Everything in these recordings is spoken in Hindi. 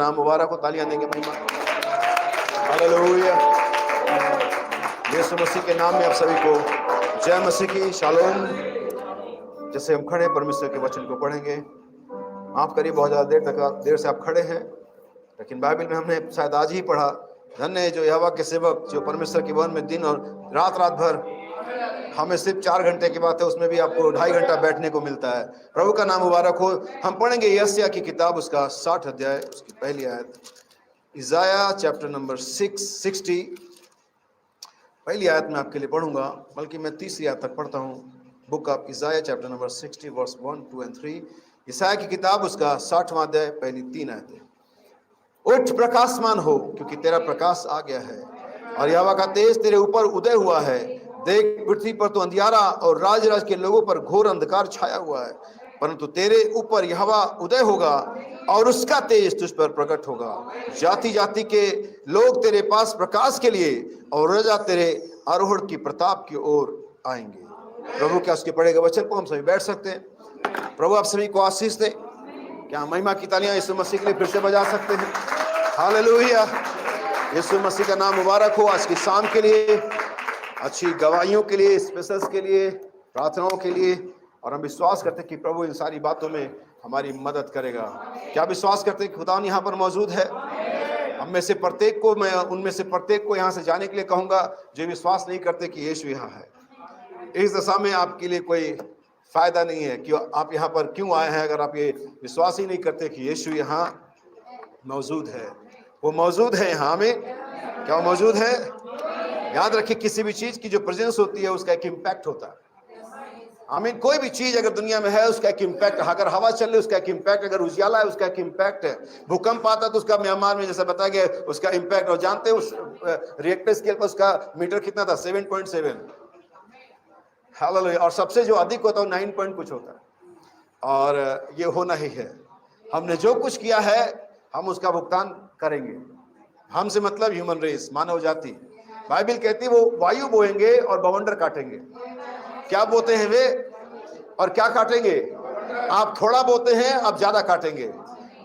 नाम मुबारक हो। तालियां देंगे महिमा। हालेलुया। यीशु मसीह के नाम में आप सभी को जय मसीह की। शालोम। जैसे हम खड़े परमेश्वर के वचन को पढ़ेंगे, माफ करिए बहुत ज्यादा देर से आप खड़े हैं, लेकिन बाइबल में हमने शायद आज ही पढ़ा, धन्य है जो यहोवा के सेवक जो परमेश्वर के भवन में दिन और रात भर, हमें सिर्फ 4 घंटे की बात है, उसमें भी आपको 2.5 घंटा बैठने को मिलता है। प्रभु का नाम मुबारक हो। हम पढ़ेंगे यशायाह की किताब, उसका 60 अध्याय, उसकी पहली आयत। इज़ाया चैप्टर नंबर 60, पहली आयत में आपके लिए पढ़ूंगा, बल्कि मैं 30 आयत तक पढ़ता हूँ। Book of Isaiah chapter number 60 verse 1, 2 और 3। इज़ाया की किताब, उसका 60वां अध्याय, पहली 3 आयतें। उठ प्रकाशमान हो, क्योंकि तेरा प्रकाश आ गया है और यहोवा का तेज तेरे ऊपर उदय हुआ है। देख, पृथ्वी पर तो अंधियारा और राज के लोगों पर घोर अंधकार छाया हुआ है, परंतु तेरे ऊपर यहोवा उदय होगा और उसका तेज तुझ पर प्रकट होगा। जाति जाति के लोग तेरे पास प्रकाश के लिए और राजा तेरे आरोहण की प्रताप की ओर आएंगे। प्रभु क्या उसके पढ़े गए वचन को हम सभी बैठ सकते हैं। प्रभु आप सभी को आशीष दे। क्या महिमा की तालियां यीशु मसीह के लिए फिर से बजा सकते हैं? हालेलुया। यीशु मसीह का नाम मुबारक हो। आज की शाम के लिए, अच्छी गवाहियों के लिए, स्पेशल्स के लिए, प्रार्थनाओं के लिए, और हम विश्वास करते हैं कि प्रभु इन सारी बातों में हमारी मदद करेगा। क्या विश्वास करते हैं कि खुदा यहाँ पर मौजूद है? हम में से प्रत्येक को, मैं उनमें से प्रत्येक को यहाँ से जाने के लिए कहूँगा जो विश्वास नहीं करते कि यीशु यहाँ है। इस दशा में आपके लिए कोई फायदा नहीं है कि आप यहाँ पर क्यों आए हैं, अगर आप ये विश्वास ही नहीं करते कि यीशु यहाँ मौजूद है। वो मौजूद है यहाँ में। क्या वो मौजूद है? याद रखिए, किसी भी चीज की जो प्रेजेंस होती है उसका एक इम्पैक्ट होता है। आमीन। कोई भी चीज अगर दुनिया में है उसका एक इम्पैक्ट, अगर हवा चल रही है उसका एक इम्पैक्ट, अगर उजियाला है उसका एक इम्पैक्ट है, भूकंप आता तो उसका म्यांमार में जैसा बताया गया उसका इम्पैक्ट। और जानते हैं उस रिएक्टर स्केल पर उसका मीटर कितना था? 7.7। हालेलुया। और सबसे जो अधिक होता है 9 पॉइंट कुछ होता है। और ये होना ही है। हमने जो कुछ किया है हम उसका भुगतान करेंगे। हमसे मतलब ह्यूमन रेस, मानव जाति। बाइबल कहती है वो वायु बोएंगे और बवंडर काटेंगे। क्या बोते हैं वे और क्या काटेंगे? आप थोड़ा बोते हैं, आप ज्यादा काटेंगे।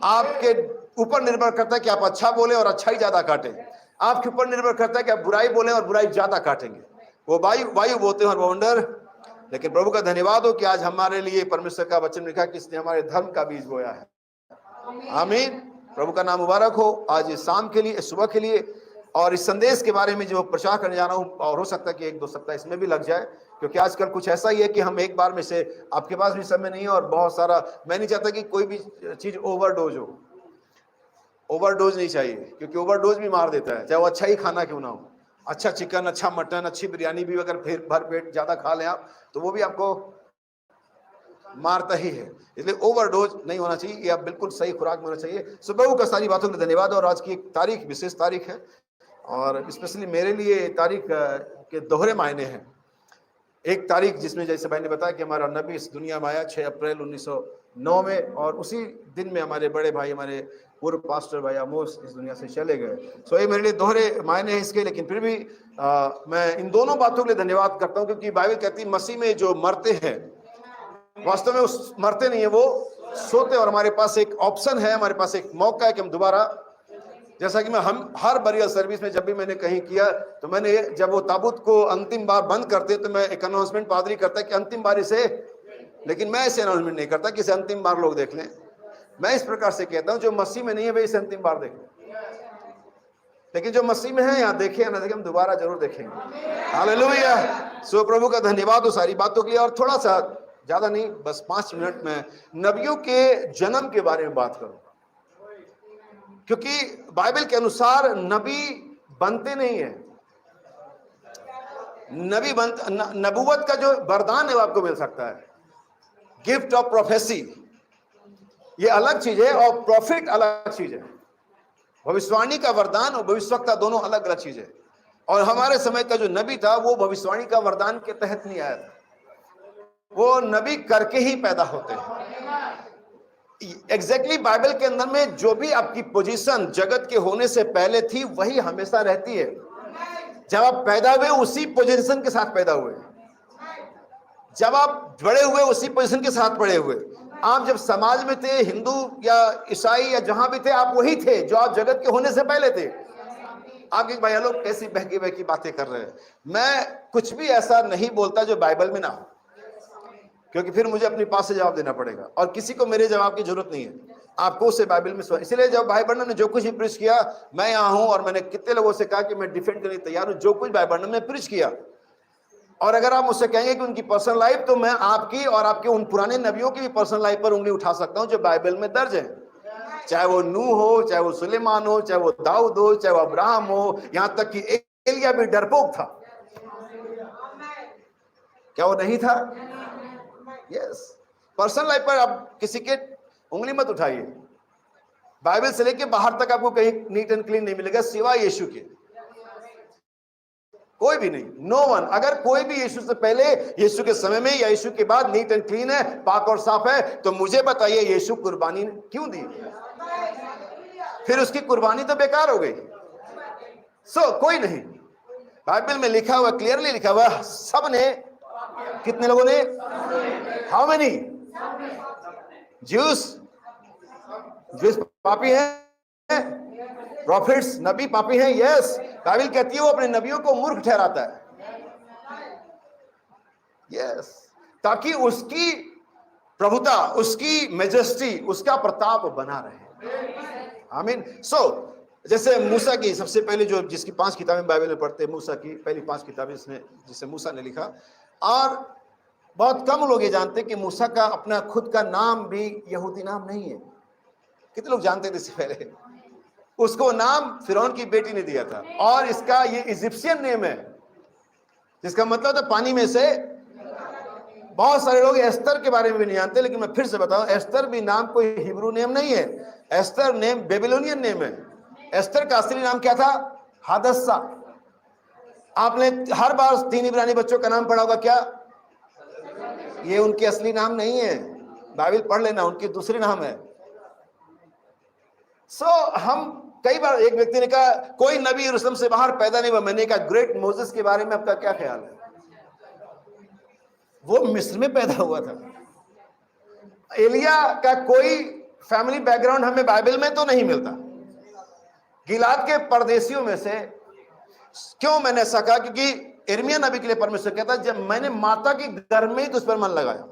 आपके ऊपर निर्भर करता है कि आप अच्छा बोले और अच्छाई ज्यादा काटें। आपके ऊपर निर्भर करता है कि आप बुराई बोले और बुराई ज्यादा काटेंगे। वो वायु बोते हैं और बवंडर। लेकिन प्रभु का धन्यवाद हो कि आज हमारे लिए परमेश्वर का वचन लिखा कि इसने हमारे धर्म का बीज बोया है। आमीन। प्रभु का नाम मुबारक हो। आज इस शाम के लिए, सुबह के लिए, और इस संदेश के बारे में जो प्रचार करने जा रहा हूं, और हो सकता है कि 1-2 सप्ताह इसमें भी लग जाए, क्योंकि आजकल कुछ ऐसा ही है कि हम एक बार में से, आपके पास भी समय नहीं है और बहुत सारा, मैं नहीं चाहता कि कोई भी चीज ओवरडोज हो। ओवरडोज नहीं चाहिए, क्योंकि ओवरडोज भी मार देता है, चाहे वो अच्छा ही खाना क्यों ना हो। अच्छा चिकन, अच्छा मटन, अच्छी बिरयानी भी अगर फिर भर पेट ज्यादा खा लें आप, तो वो भी आपको मारता ही है। इसलिए ओवरडोज नहीं होना चाहिए। ये आप बिल्कुल सही खुराक में होना चाहिए। सो प्रभु का सारी बातों के धन्यवाद। और आज की एक तारीख, विशेष तारीख है, और स्पेशली मेरे लिए तारीख के दोहरे मायने हैं। एक तारीख जिसमें, जैसे भाई ने बताया कि हमारा नबी इस दुनिया में आया 6 अप्रैल 1909 में, और उसी दिन में हमारे बड़े भाई, हमारे पूर्व पास्टर भाई आमोस इस दुनिया से चले गए। सो ये मेरे लिए दोहरे मायने हैं इसके। लेकिन फिर भी मैं इन दोनों बातों के लिए धन्यवाद करता हूँ, क्योंकि बाइबल कहती है मसीह में जो मरते हैं वास्तव में उस मरते नहीं है, वो सोते। और हमारे पास एक ऑप्शन है, हमारे पास एक मौका है कि हम दोबारा, जैसा कि हम हर बरियल सर्विस में जब भी मैंने कहीं किया, तो मैंने जब वो ताबूत को अंतिम बार बंद करते तो मैं एक अनाउंसमेंट पादरी करता कि अंतिम बार इसे, लेकिन मैं ऐसे अनाउंसमेंट नहीं करता कि इसे अंतिम बार लोग देख लें। मैं इस प्रकार से कहता हूं, जो मसीह में नहीं है वे इसे अंतिम बार देख लें, लेकिन जो मसीह में है, यहाँ देखे या ना देखे, हम दोबारा जरूर देखेंगे। हालेलुया। सो प्रभु का धन्यवाद हो सारी बातों के लिए। और थोड़ा सा, ज्यादा नहीं, बस 5 मिनट में नबियों के जन्म के बारे में बात करूंगा, क्योंकि बाइबल के अनुसार नबी बनते नहीं है। नबूवत का जो वरदान है वो आपको मिल सकता है। गिफ्ट ऑफ प्रोफेसी ये अलग चीज है, और प्रॉफिट अलग चीज है। भविष्यवाणी का वरदान और भविष्यवक्ता दोनों अलग अलग चीज है। और हमारे समय का जो नबी था वो भविष्यवाणी का वरदान के तहत नहीं आया था, वो नबी करके ही पैदा होते हैं। एग्जैक्टली बाइबल के अंदर में जो भी आपकी पोजीशन जगत के होने से पहले थी वही हमेशा रहती है। जब आप पैदा हुए उसी पोजीशन के साथ पैदा हुए, जब आप बड़े हुए उसी पोजीशन के साथ बड़े हुए, आप जब समाज में थे, हिंदू या ईसाई या जहां भी थे, आप वही थे जो आप जगत के होने से पहले थे। आप एक भाई लोग कैसी बहकी बहकी बातें कर रहे हैं। मैं कुछ भी ऐसा नहीं बोलता जो बाइबल में ना हो, क्योंकि फिर मुझे अपने पास से जवाब देना पड़ेगा और किसी को मेरे जवाब की जरूरत नहीं है। आपको उसे बाइबल में इसलिए जब भाई बहनों ने जो कुछ भी प्रीच किया, मैं यहाँ हूं और मैंने कितने लोगों से कहा कि मैं डिफेंड करने तैयार हूं जो कुछ भाई बहनों ने प्रीच किया। और अगर आप मुझसे कहेंगे कि उनकी पर्सनल लाइफ, तो मैं आपकी और आपके उन पुराने नबियों की भी पर्सनल लाइफ पर उंगली उठा सकता हूं जो बाइबल में दर्ज है। चाहे वो नूह हो, चाहे वो सुलेमान हो, चाहे वो दाऊद हो, चाहे वो अब्राहम हो, यहां तक कि एलिया भी डरपोक था। क्या वो नहीं था? यस। पर्सनल लाइफ पर आप किसी के उंगली मत उठाइए। बाइबल से लेके बाहर तक आपको कहीं नीट एंड क्लीन नहीं मिलेगा सिवाय यीशु के। कोई भी नहीं, नो वन। अगर कोई भी यीशु से पहले, यीशु के समय में या यीशु के बाद नीट एंड क्लीन है, पाक और साफ है, तो मुझे बताइए यीशु कुर्बानी क्यों दी? फिर उसकी कुर्बानी तो बेकार हो गई। कोई नहीं। बाइबल में लिखा हुआ, क्लियरली लिखा हुआ, सब ने, कितने लोगों ने? How many? ज्यूस पापी हैं, प्रॉफिट्स नबी पापी हैं। यस, बाइबल कहती है वो अपने नबियों को मूर्ख ठहराता है। यस, ताकि उसकी प्रभुता, उसकी मेजेस्टी, उसका प्रताप बना रहे। आमीन। जैसे मूसा की सबसे पहले जो, जिसकी 5 किताबें बाइबल में पढ़ते हैं, मूसा की पहली 5 किताबें जिसे मूसा ने लिखा। और बहुत कम लोग ये जानते हैं कि मूसा का अपना खुद का नाम भी यहूदी नाम नहीं है। कितने लोग जानते थे इससे पहले? उसको नाम फिरौन की बेटी ने दिया था, और इसका ये इजिप्शियन नेम है, जिसका मतलब था पानी में से। बहुत सारे लोग एस्तर के बारे में भी नहीं जानते, लेकिन मैं फिर से बताऊं, एस्तर भी नाम कोई हिब्रू नेम नहीं है। एस्तर नेम बेबीलोनियन नेम है। एस्तर का असली नाम क्या था? हादस्सा। आपने हर बार 3 इब्रानी बच्चों का नाम पढ़ा होगा क्या? ये उनके असली नाम नहीं है, बाइबल पढ़ लेना, उनके दूसरे नाम है। हम कई बार, एक व्यक्ति ने कहा कोई नबी यरूशलेम से बाहर पैदा नहीं हुआ। मैंने कहा ग्रेट मोसेस के बारे में आपका क्या ख्याल है? वो मिस्र में पैदा हुआ था। एलिया का कोई फैमिली बैकग्राउंड हमें बाइबल में तो नहीं मिलता। गिलाद के परदेशियों में से क्यों मैंने ऐसा कहा? क्योंकि यिर्मयाह नबी के लिए परमेश्वर कहता है, जब मैंने माता के गर्भ में ही तो उस पर मन लगाया।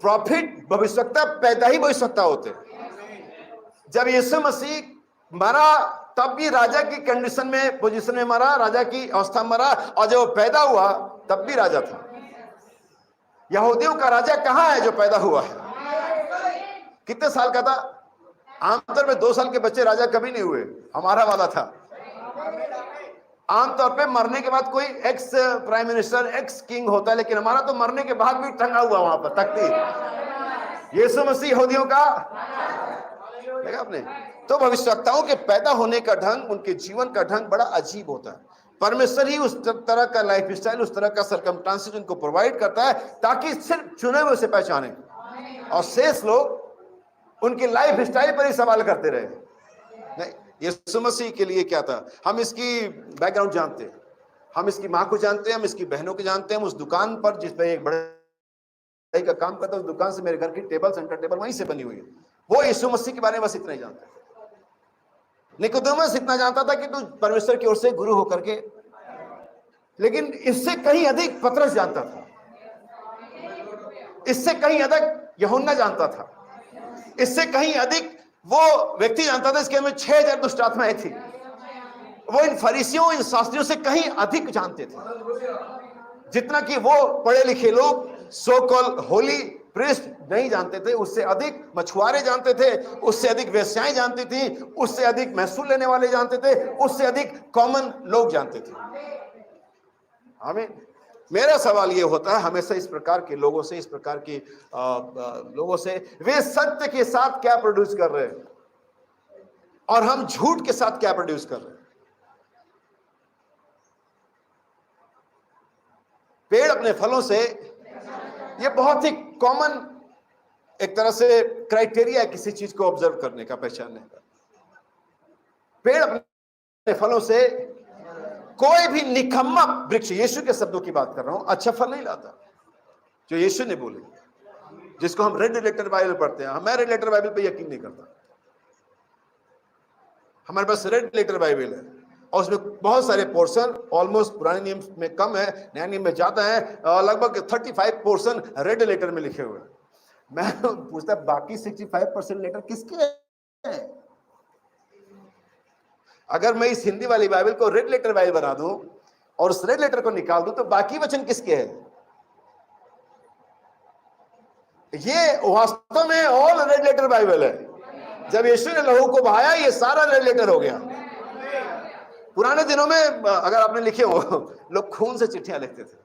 प्रॉफिट, भविष्यवक्ता पैदा ही भविष्यवक्ता होते। जब यीशु मसीह मरा, तब भी राजा की कंडीशन में, पोजीशन में मरा, राजा की अवस्था मरा, और जब वो पैदा हुआ तब भी राजा था। यहूदियों का राजा कहां है जो पैदा हुआ है? कितने साल का था? आमतौर पे 2 साल के बच्चे राजा कभी नहीं हुए। हमारा वाला था। आमतौर पे मरने के बाद कोई ex prime minister, x king होता है, लेकिन हमारा तो मरने के बाद भी टंगा हुआ वहां पर तख्ती। यीशु मसीह यहूदियों का, देखा आपने? तो भविष्यवक्ताओं के पैदा होने का ढंग, उनके जीवन का ढंग बड़ा अजीब होता है। परमेश्वर ही उस तरह का लाइफ स्टाइल, उस तरह का सर्कमस्टांसेस उनको प्रोवाइड करता है, ताकि सिर्फ चुने हुए से पहचाने, और शेष लोग उनकी लाइफ स्टाइल पर ही सवाल करते रहे। नहीं, यीशु मसीह के लिए क्या था? हम इसकी बैकग्राउंड जानते हैं, हम इसकी माँ को जानते हैं, हम इसकी बहनों को जानते हैं। उस दुकान पर जिस पे एक बड़े का काम करता है, उस दुकान से मेरे घर की टेबल, सेंटर टेबल वहीं से बनी हुई है। वो यीशु मसीह के बारे में बस इतना ही जानता है। निकोदेमुस इतना जानता था कि तू परमेश्वर की ओर से गुरु होकर के, लेकिन इससे कहीं अधिक पतरस जानता था, इससे कहीं अधिक यूहन्ना जानता था, इससे कहीं अधिक वो व्यक्ति जानता था इसके में 6000 दुष्ट आत्माएं थी। वो इन फरीसियों, इन शास्त्रियों से कहीं अधिक जानते थे। जितना कि वो पढ़े लिखे लोग, सो कॉल्ड होली प्रीस्ट नहीं जानते थे, उससे अधिक मछुआरे जानते थे, उससे अधिक वेश्याएं जानती थी, उससे अधिक महसूल लेने वाले जानते थे, उससे अधिक कॉमन लोग जानते थे। हमें, मेरा सवाल ये होता है हमेशा इस प्रकार के लोगों से, इस प्रकार के लोगों से, वे सत्य के साथ क्या प्रोड्यूस कर रहे हैं और हम झूठ के साथ क्या प्रोड्यूस कर रहे हैं। पेड़ अपने फलों से, ये बहुत ही कॉमन एक तरह से क्राइटेरिया है किसी चीज को ऑब्जर्व करने का, पहचानने का। पेड़ अपने फलों से, कोई भी निकम्मा वृक्ष, यीशु के शब्दों की बात कर रहा हूं, अच्छा फल नहीं लाता, जो यीशु ने बोले। जिसको हम रेड लेटर बाइबल पढ़ते हैं। मैं रेड लेटर बाइबल पे यकीन नहीं करता। हमारे पास रेड लेटर बाइबल है और उसमें बहुत सारे पोर्शन, ऑलमोस्ट पुराने नियम में कम है, नया नियम में ज्यादा है, लगभग 35 पोर्शन रेड लेटर में लिखे हुए हैं। मैं पूछता बाकी 65% लेटर किसके हैं? अगर मैं इस हिंदी वाली बाइबल को रेड लेटर बाइबल बना दूं और उस रेड लेटर को निकाल दूं तो बाकी वचन किसके हैं? ये वास्तव में ऑल रेड लेटर बाइबल है। जब यीशु ने लहू को बहाया ये सारा रेड लेटर हो गया। पुराने दिनों में अगर आपने लिखे हो, लोग खून से चिट्ठियां लिखते थे।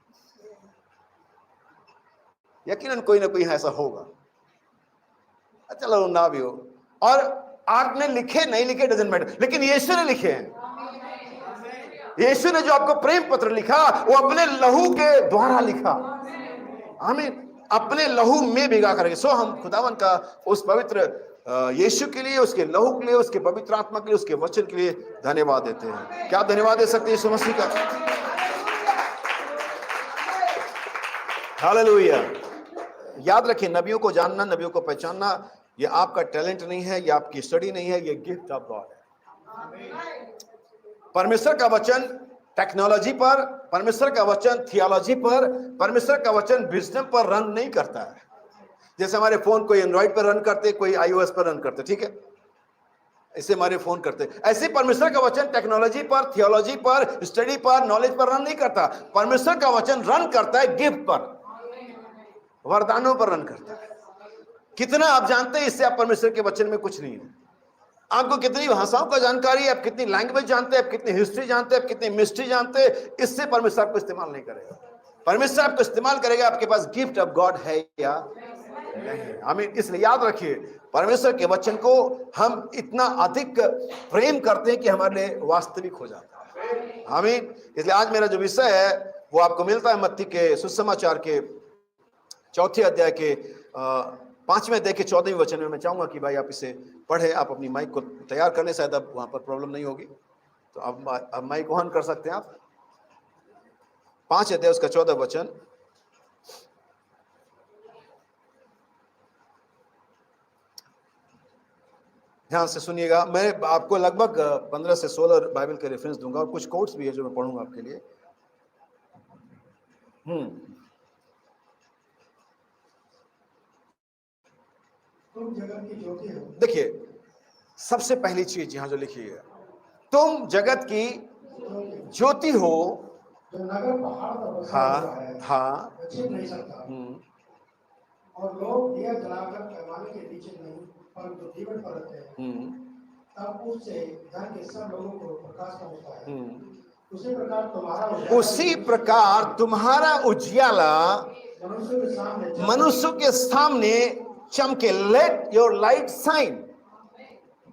यकीनन कोई ना कोई ऐसा होगा, चलो ना भी हो। और आपने लिखे नहीं लिखे डजंट मैटर, लेकिन यीशु ने लिखे हैं। यीशु ने जो आपको प्रेम पत्र लिखा वो अपने लहू के द्वारा लिखा। आमीन। अपने लहू में भिगा करेंगे। सो हम खुदावन का उस पवित्र यीशु के लिए, उसके लहू के लिए, उसके पवित्र आत्मा के लिए, उसके वचन के लिए धन्यवाद देते हैं। क्या धन्यवाद दे सकते हैं यीशु मसीह का? हालेलुया। याद रखिए, नबियों को जानना, नबियों को पहचानना, ये आपका टैलेंट नहीं है, ये आपकी स्टडी नहीं है, ये गिफ्ट ऑफ गॉड है। परमेश्वर का वचन टेक्नोलॉजी पर, परमेश्वर का वचन थियोलॉजी पर, परमेश्वर का वचन विजडम पर रन नहीं करता है। जैसे हमारे फोन कोई एंड्रॉइड पर रन करते, कोई iOS पर रन करते, ठीक है, ऐसे हमारे फोन करते। ऐसे परमेश्वर का वचन टेक्नोलॉजी पर, थियोलॉजी पर, स्टडी पर, नॉलेज पर रन नहीं करता। परमेश्वर का वचन रन करता है गिफ्ट पर, वरदानों पर रन करता है। कितना आप जानते हैं इससे? आप परमेश्वर के वचन में कुछ नहीं है। आपको कितनी भाषाओं का जानकारी है, आप कितनी लैंग्वेज जानते हैं, आप कितनी हिस्ट्री जानते हैं, आप कितनी मिस्ट्री जानते हैं, इससे परमेश्वर आपको इस्तेमाल नहीं करेगा। परमेश्वर आपको इस्तेमाल करेगा आपके पास गिफ्ट ऑफ गॉड है या नहीं। आमीन। इसलिए याद रखिए, परमेश्वर के वचन को हम इतना अधिक प्रेम करते हैं कि हमारे लिए वास्तविक हो जाता है। आमीन। इसलिए आज मेरा जो विषय है वो आपको मिलता है मत्ती के सुसमाचार के 4 अध्याय के 5वें अध्याय के 14वें वचन में। मैं चाहूंगा कि भाई आप इसे पढ़े। आप अपनी माइक को तैयार कर लें, शायद अब वहां पर प्रॉब्लम नहीं होगी, तो अब माइक ऑन कर सकते हैं आप। 5 अध्याय उसका 14 वचन। ध्यान से सुनिएगा। मैं आपको लगभग 15 से 16 बाइबल के रेफरेंस दूंगा और कुछ कोट्स भी है जो मैं पढ़ूंगा आपके लिए। तुम जगत की ज्योति हो। देखिए, सबसे पहली चीज यहां जो लिखी है, तुम जगत की ज्योति हो। जो नगर पहाड़ पर बसा हुआ है, हाँ, छिप नहीं सकता। और लोग दिया जलाकर पैमाने के नीचे नहीं परंतु दीवट पर रखते हैं, तब उससे घर के सब लोगों को प्रकाश पहुंचता है। उसी प्रकार तुम्हारा उजियाला मनुष्य के सामने चमके। Let your light shine.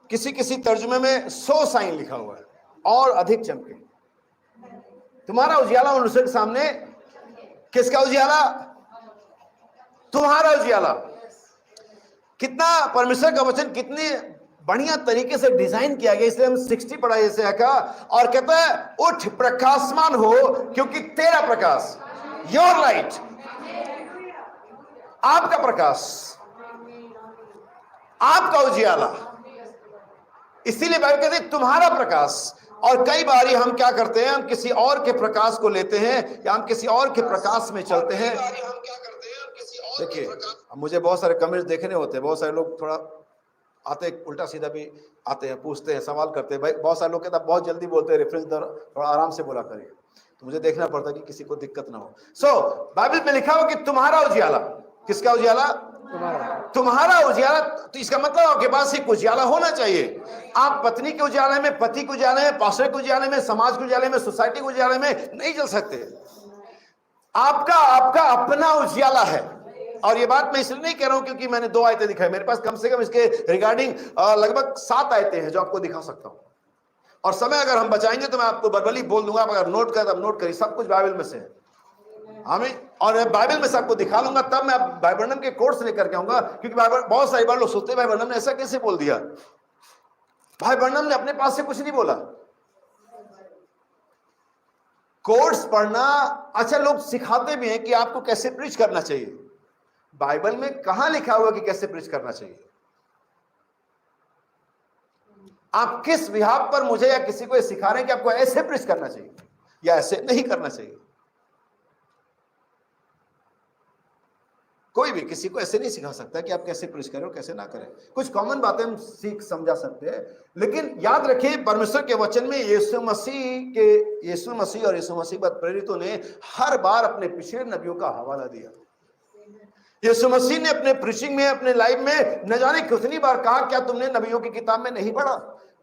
किसी किसी तर्जुमे में 100 साइन लिखा हुआ है, और अधिक चमके। तुम्हारा उजियाला मनुष्य के सामने। किसका उजियाला? तुम्हारा उजियाला। कितना परमेश्वर का वचन कितने बढ़िया तरीके से डिजाइन किया गया। इसलिए हम 60 पढ़ाई से आका और कहता है उठ प्रकाशमान हो, क्योंकि तेरा प्रकाश, योर लाइट, आपका प्रकाश, आपका उजियाला। इसीलिए बाइबल कहती है तुम्हारा प्रकाश। और कई बार हम क्या करते हैं, हम किसी और के प्रकाश को लेते हैं या हम किसी और के प्रकाश में चलते हैं। देखिए, मुझे बहुत सारे कमेंट्स देखने होते हैं। बहुत सारे लोग थोड़ा आते उल्टा सीधा भी आते हैं, पूछते हैं, सवाल करते हैं। भाई बहुत सारे लोग कहते हैं बहुत जल्दी बोलते हैं, रेफरेंस थोड़ा आराम से बोला करिए। तो मुझे देखना पड़ता है कि किसी को दिक्कत ना हो। बाइबल में लिखा हो कि तुम्हारा उजियाला। किसका उजियाला? तुम्हारा उजियाला। तो इसका मतलब आपके पास एक उजियाला होना चाहिए। आप पत्नी के उजियाले में, पति के उजियाले में, पास्टर के उजियाले में, समाज के उजियाले में, सोसाइटी के उजियाले में नहीं जल सकते। आपका अपना उजियाला है। और ये बात मैं इसलिए नहीं कह रहा हूं क्योंकि मैंने 2 आयतें दिखाई। मेरे पास कम से कम इसके रिगार्डिंग लगभग 7 आयतें हैं जो आपको दिखा सकता हूं। और समय अगर हम बचाएंगे तो मैं आपको बर्बली बोल दूंगा। आप अगर नोट करें तब नोट करिए, सब कुछ बाइबल में से है। हमें और बाइबल में सबको दिखा लूंगा, तब मैं भाई ब्रैनम के कोर्स लेकर के आऊंगा। क्योंकि बहुत सारी बार लोग सोचते हैं भाई ब्रैनम ने ऐसा कैसे बोल दिया। भाई ब्रैनम ने अपने पास से कुछ नहीं बोला। कोर्स पढ़ना अच्छा, लोग सिखाते भी हैं कि आपको कैसे प्रीच करना चाहिए। बाइबल में कहां लिखा हुआ कि कैसे प्रीच करना चाहिए? आप किस विभाग पर मुझे या किसी को सिखा रहे हैं कि आपको ऐसे प्रीच करना चाहिए या ऐसे नहीं करना चाहिए? कोई भी किसी को ऐसे नहीं सिखा सकता कि आप कैसे प्रीच करें और कैसे ना करें। कुछ कॉमन बातें हम सीख समझा सकते हैं, लेकिन याद रखिए परमेश्वर के वचन में यीशु मसीह और यीशु मसीह पर प्रेरितों ने हर बार अपने पिछले नबियों का हवाला दिया। यीशु मसीह ने अपने प्रीचिंग में, अपने लाइफ में न जाने कितनी बार कहा, क्या तुमने नबियों की किताब में नहीं पढ़ा?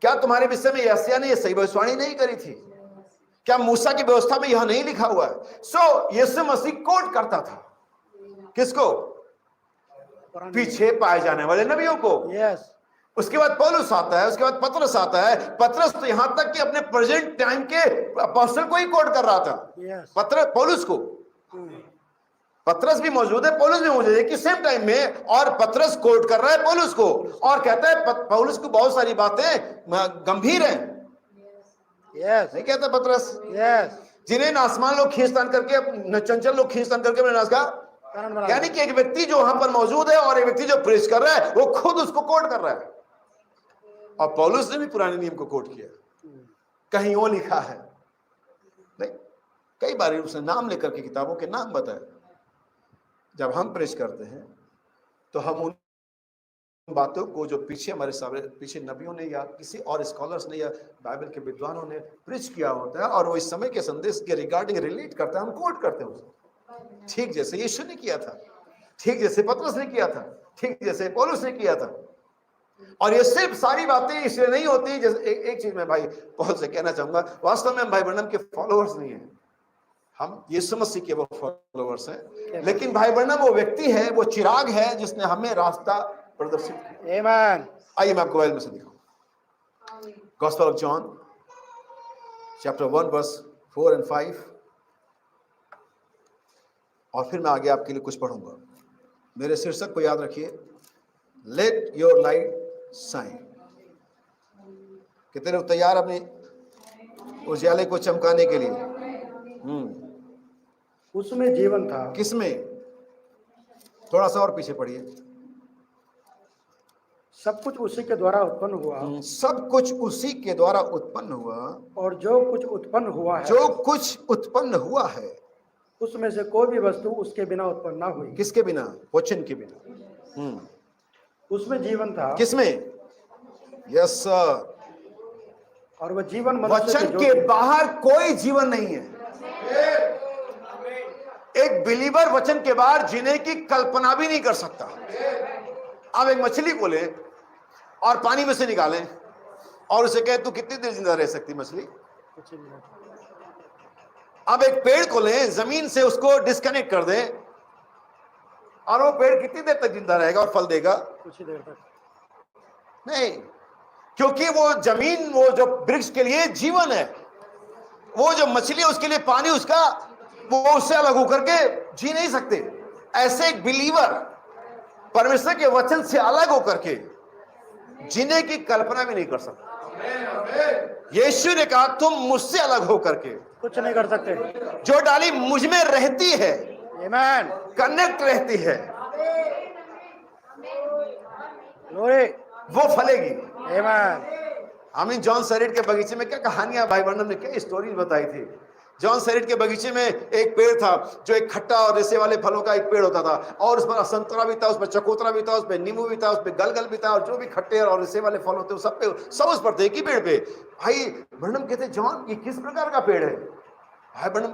क्या तुम्हारे विषय में यशायाह ने यह सही भविष्यवाणी नहीं करी थी? क्या मूसा की व्यवस्था में यह नहीं लिखा हुआ है? सो यीशु मसीह कोट करता था किसको? पीछे पाए जाने वाले नबियों को। यस। उसके बाद पौलुस आता है, उसके बाद पतरस आता है। पतरस तो यहां तक कि अपने प्रेजेंट टाइम के अपोस्टल को ही कोट कर रहा था। यस। पौलुस को, पतरस भी मौजूद है, पौलुस भी मौजूद है कि सेम टाइम में, और पतरस कोट कर रहा है पौलुस को और कहता है पौलुस को बहुत सारी बातें गंभीर हैं। यस। नहीं कहता पतरस? यस। जिन्हें आसमान लोग खींचतान करके, न चंचल लोग खींचतान करके अपने नाश का, यानी कि एक व्यक्ति जो वहां पर मौजूद है और एक व्यक्ति जो प्रीच कर रहा है वो खुद उसको कोट कर रहा है। और पौलुस ने भी पुराने नियम को कोट किया, कहीं वो लिखा है नहीं, कई बार उसने नाम लेकर के किताबों के नाम बताए। जब हम प्रीच करते हैं तो हम उन बातों को जो पीछे हमारे सामने पीछे नबियों ने या किसी और स्कॉलर्स ने या बाइबल के विद्वानों ने प्रीच किया होता है और वो इस समय के संदेश के रिगार्डिंग रिलेट करता है, हम कोट करते हैं उसको। ठीक जैसे यीशु ने किया था, ठीक जैसे पतरस ने किया था, ठीक जैसे पौलुस ने किया था। और ये सिर्फ सारी बातें इसलिए नहीं होती, जैसे एक चीज मैं भाई पौलुस से कहना चाहूंगा, वास्तव में हम भाई ब्रनम के फॉलोअर्स नहीं है, हम यीशु मसीह के वो फॉलोअर्स हैं। लेकिन भाई ब्रनम वो व्यक्ति है, वो चिराग है जिसने हमें रास्ता प्रदर्शित किया। आमीन। आइए मैं आपको बाइबल में से दिखाऊं, Gospel of John chapter 1 verse 4 and 5, और फिर मैं आगे आपके लिए कुछ पढ़ूंगा। मेरे शीर्षक को याद रखिए, लेट योर लाइट शाइन। कितने लोग तैयार अपने उजाले को चमकाने के लिए? उसमें जीवन था। किसमें? थोड़ा सा और पीछे पढ़िए। सब कुछ उसी के द्वारा उत्पन्न हुआ। सब कुछ उसी के द्वारा उत्पन्न हुआ, और जो कुछ उत्पन्न हुआ है, जो कुछ उत्पन्न हुआ है, उसमें से कोई भी वस्तु उसके बिना उत्पन्न ना हुई। किसके बिना? वचन के बिना। उसमें जीवन था। किसमें? Yes sir. और वह जीवन मनुष्य वचन के बाहर कोई जीवन नहीं है। एक बिलीवर वचन के बाहर जीने की कल्पना भी नहीं कर सकता। आप एक मछली को लें और पानी में से निकालें और उसे कहें तू कितनी देर जिंदा रह सकती मछली? अब एक पेड़ को लें, जमीन से उसको डिस्कनेक्ट कर दें और वो पेड़ कितनी देर तक जिंदा रहेगा और फल देगा? कुछ ही देर तक नहीं, क्योंकि वो जमीन, वो जो वृक्ष के लिए जीवन है, वो जो मछली है उसके लिए पानी, उसका वो उससे अलग होकर के जी नहीं सकते। ऐसे एक बिलीवर परमेश्वर के वचन से अलग होकर के जीने की कल्पना भी नहीं कर सकता। यीशु ने कहा तुम मुझसे अलग होकर के कुछ नहीं कर सकते। जो डाली मुझ में रहती है, आमीन, कनेक्ट रहती है, ग्लोरी, वो फलेगी। आमीन। आमीन। जॉन सैरेट के बगीचे में क्या कहानियां भाई ब्रनम ने क्या स्टोरीज बताई थी। जॉन सैरेट के बगीचे में एक पेड़ था जो एक खट्टा और रेशे वाले फलों का एक पेड़ होता था, और उस पर संतरा भी था, उस पर चकोतरा भी था, उस पर नींबू भी था, उस पर गलगल भी था, और जो भी खट्टे और रेशे वाले फल होते सब पे, सब उस पर थे, एक ही पेड़ पे। भाई ब्रनम कहते जॉन ये किस प्रकार का पेड़ है? भाई ब्रनम,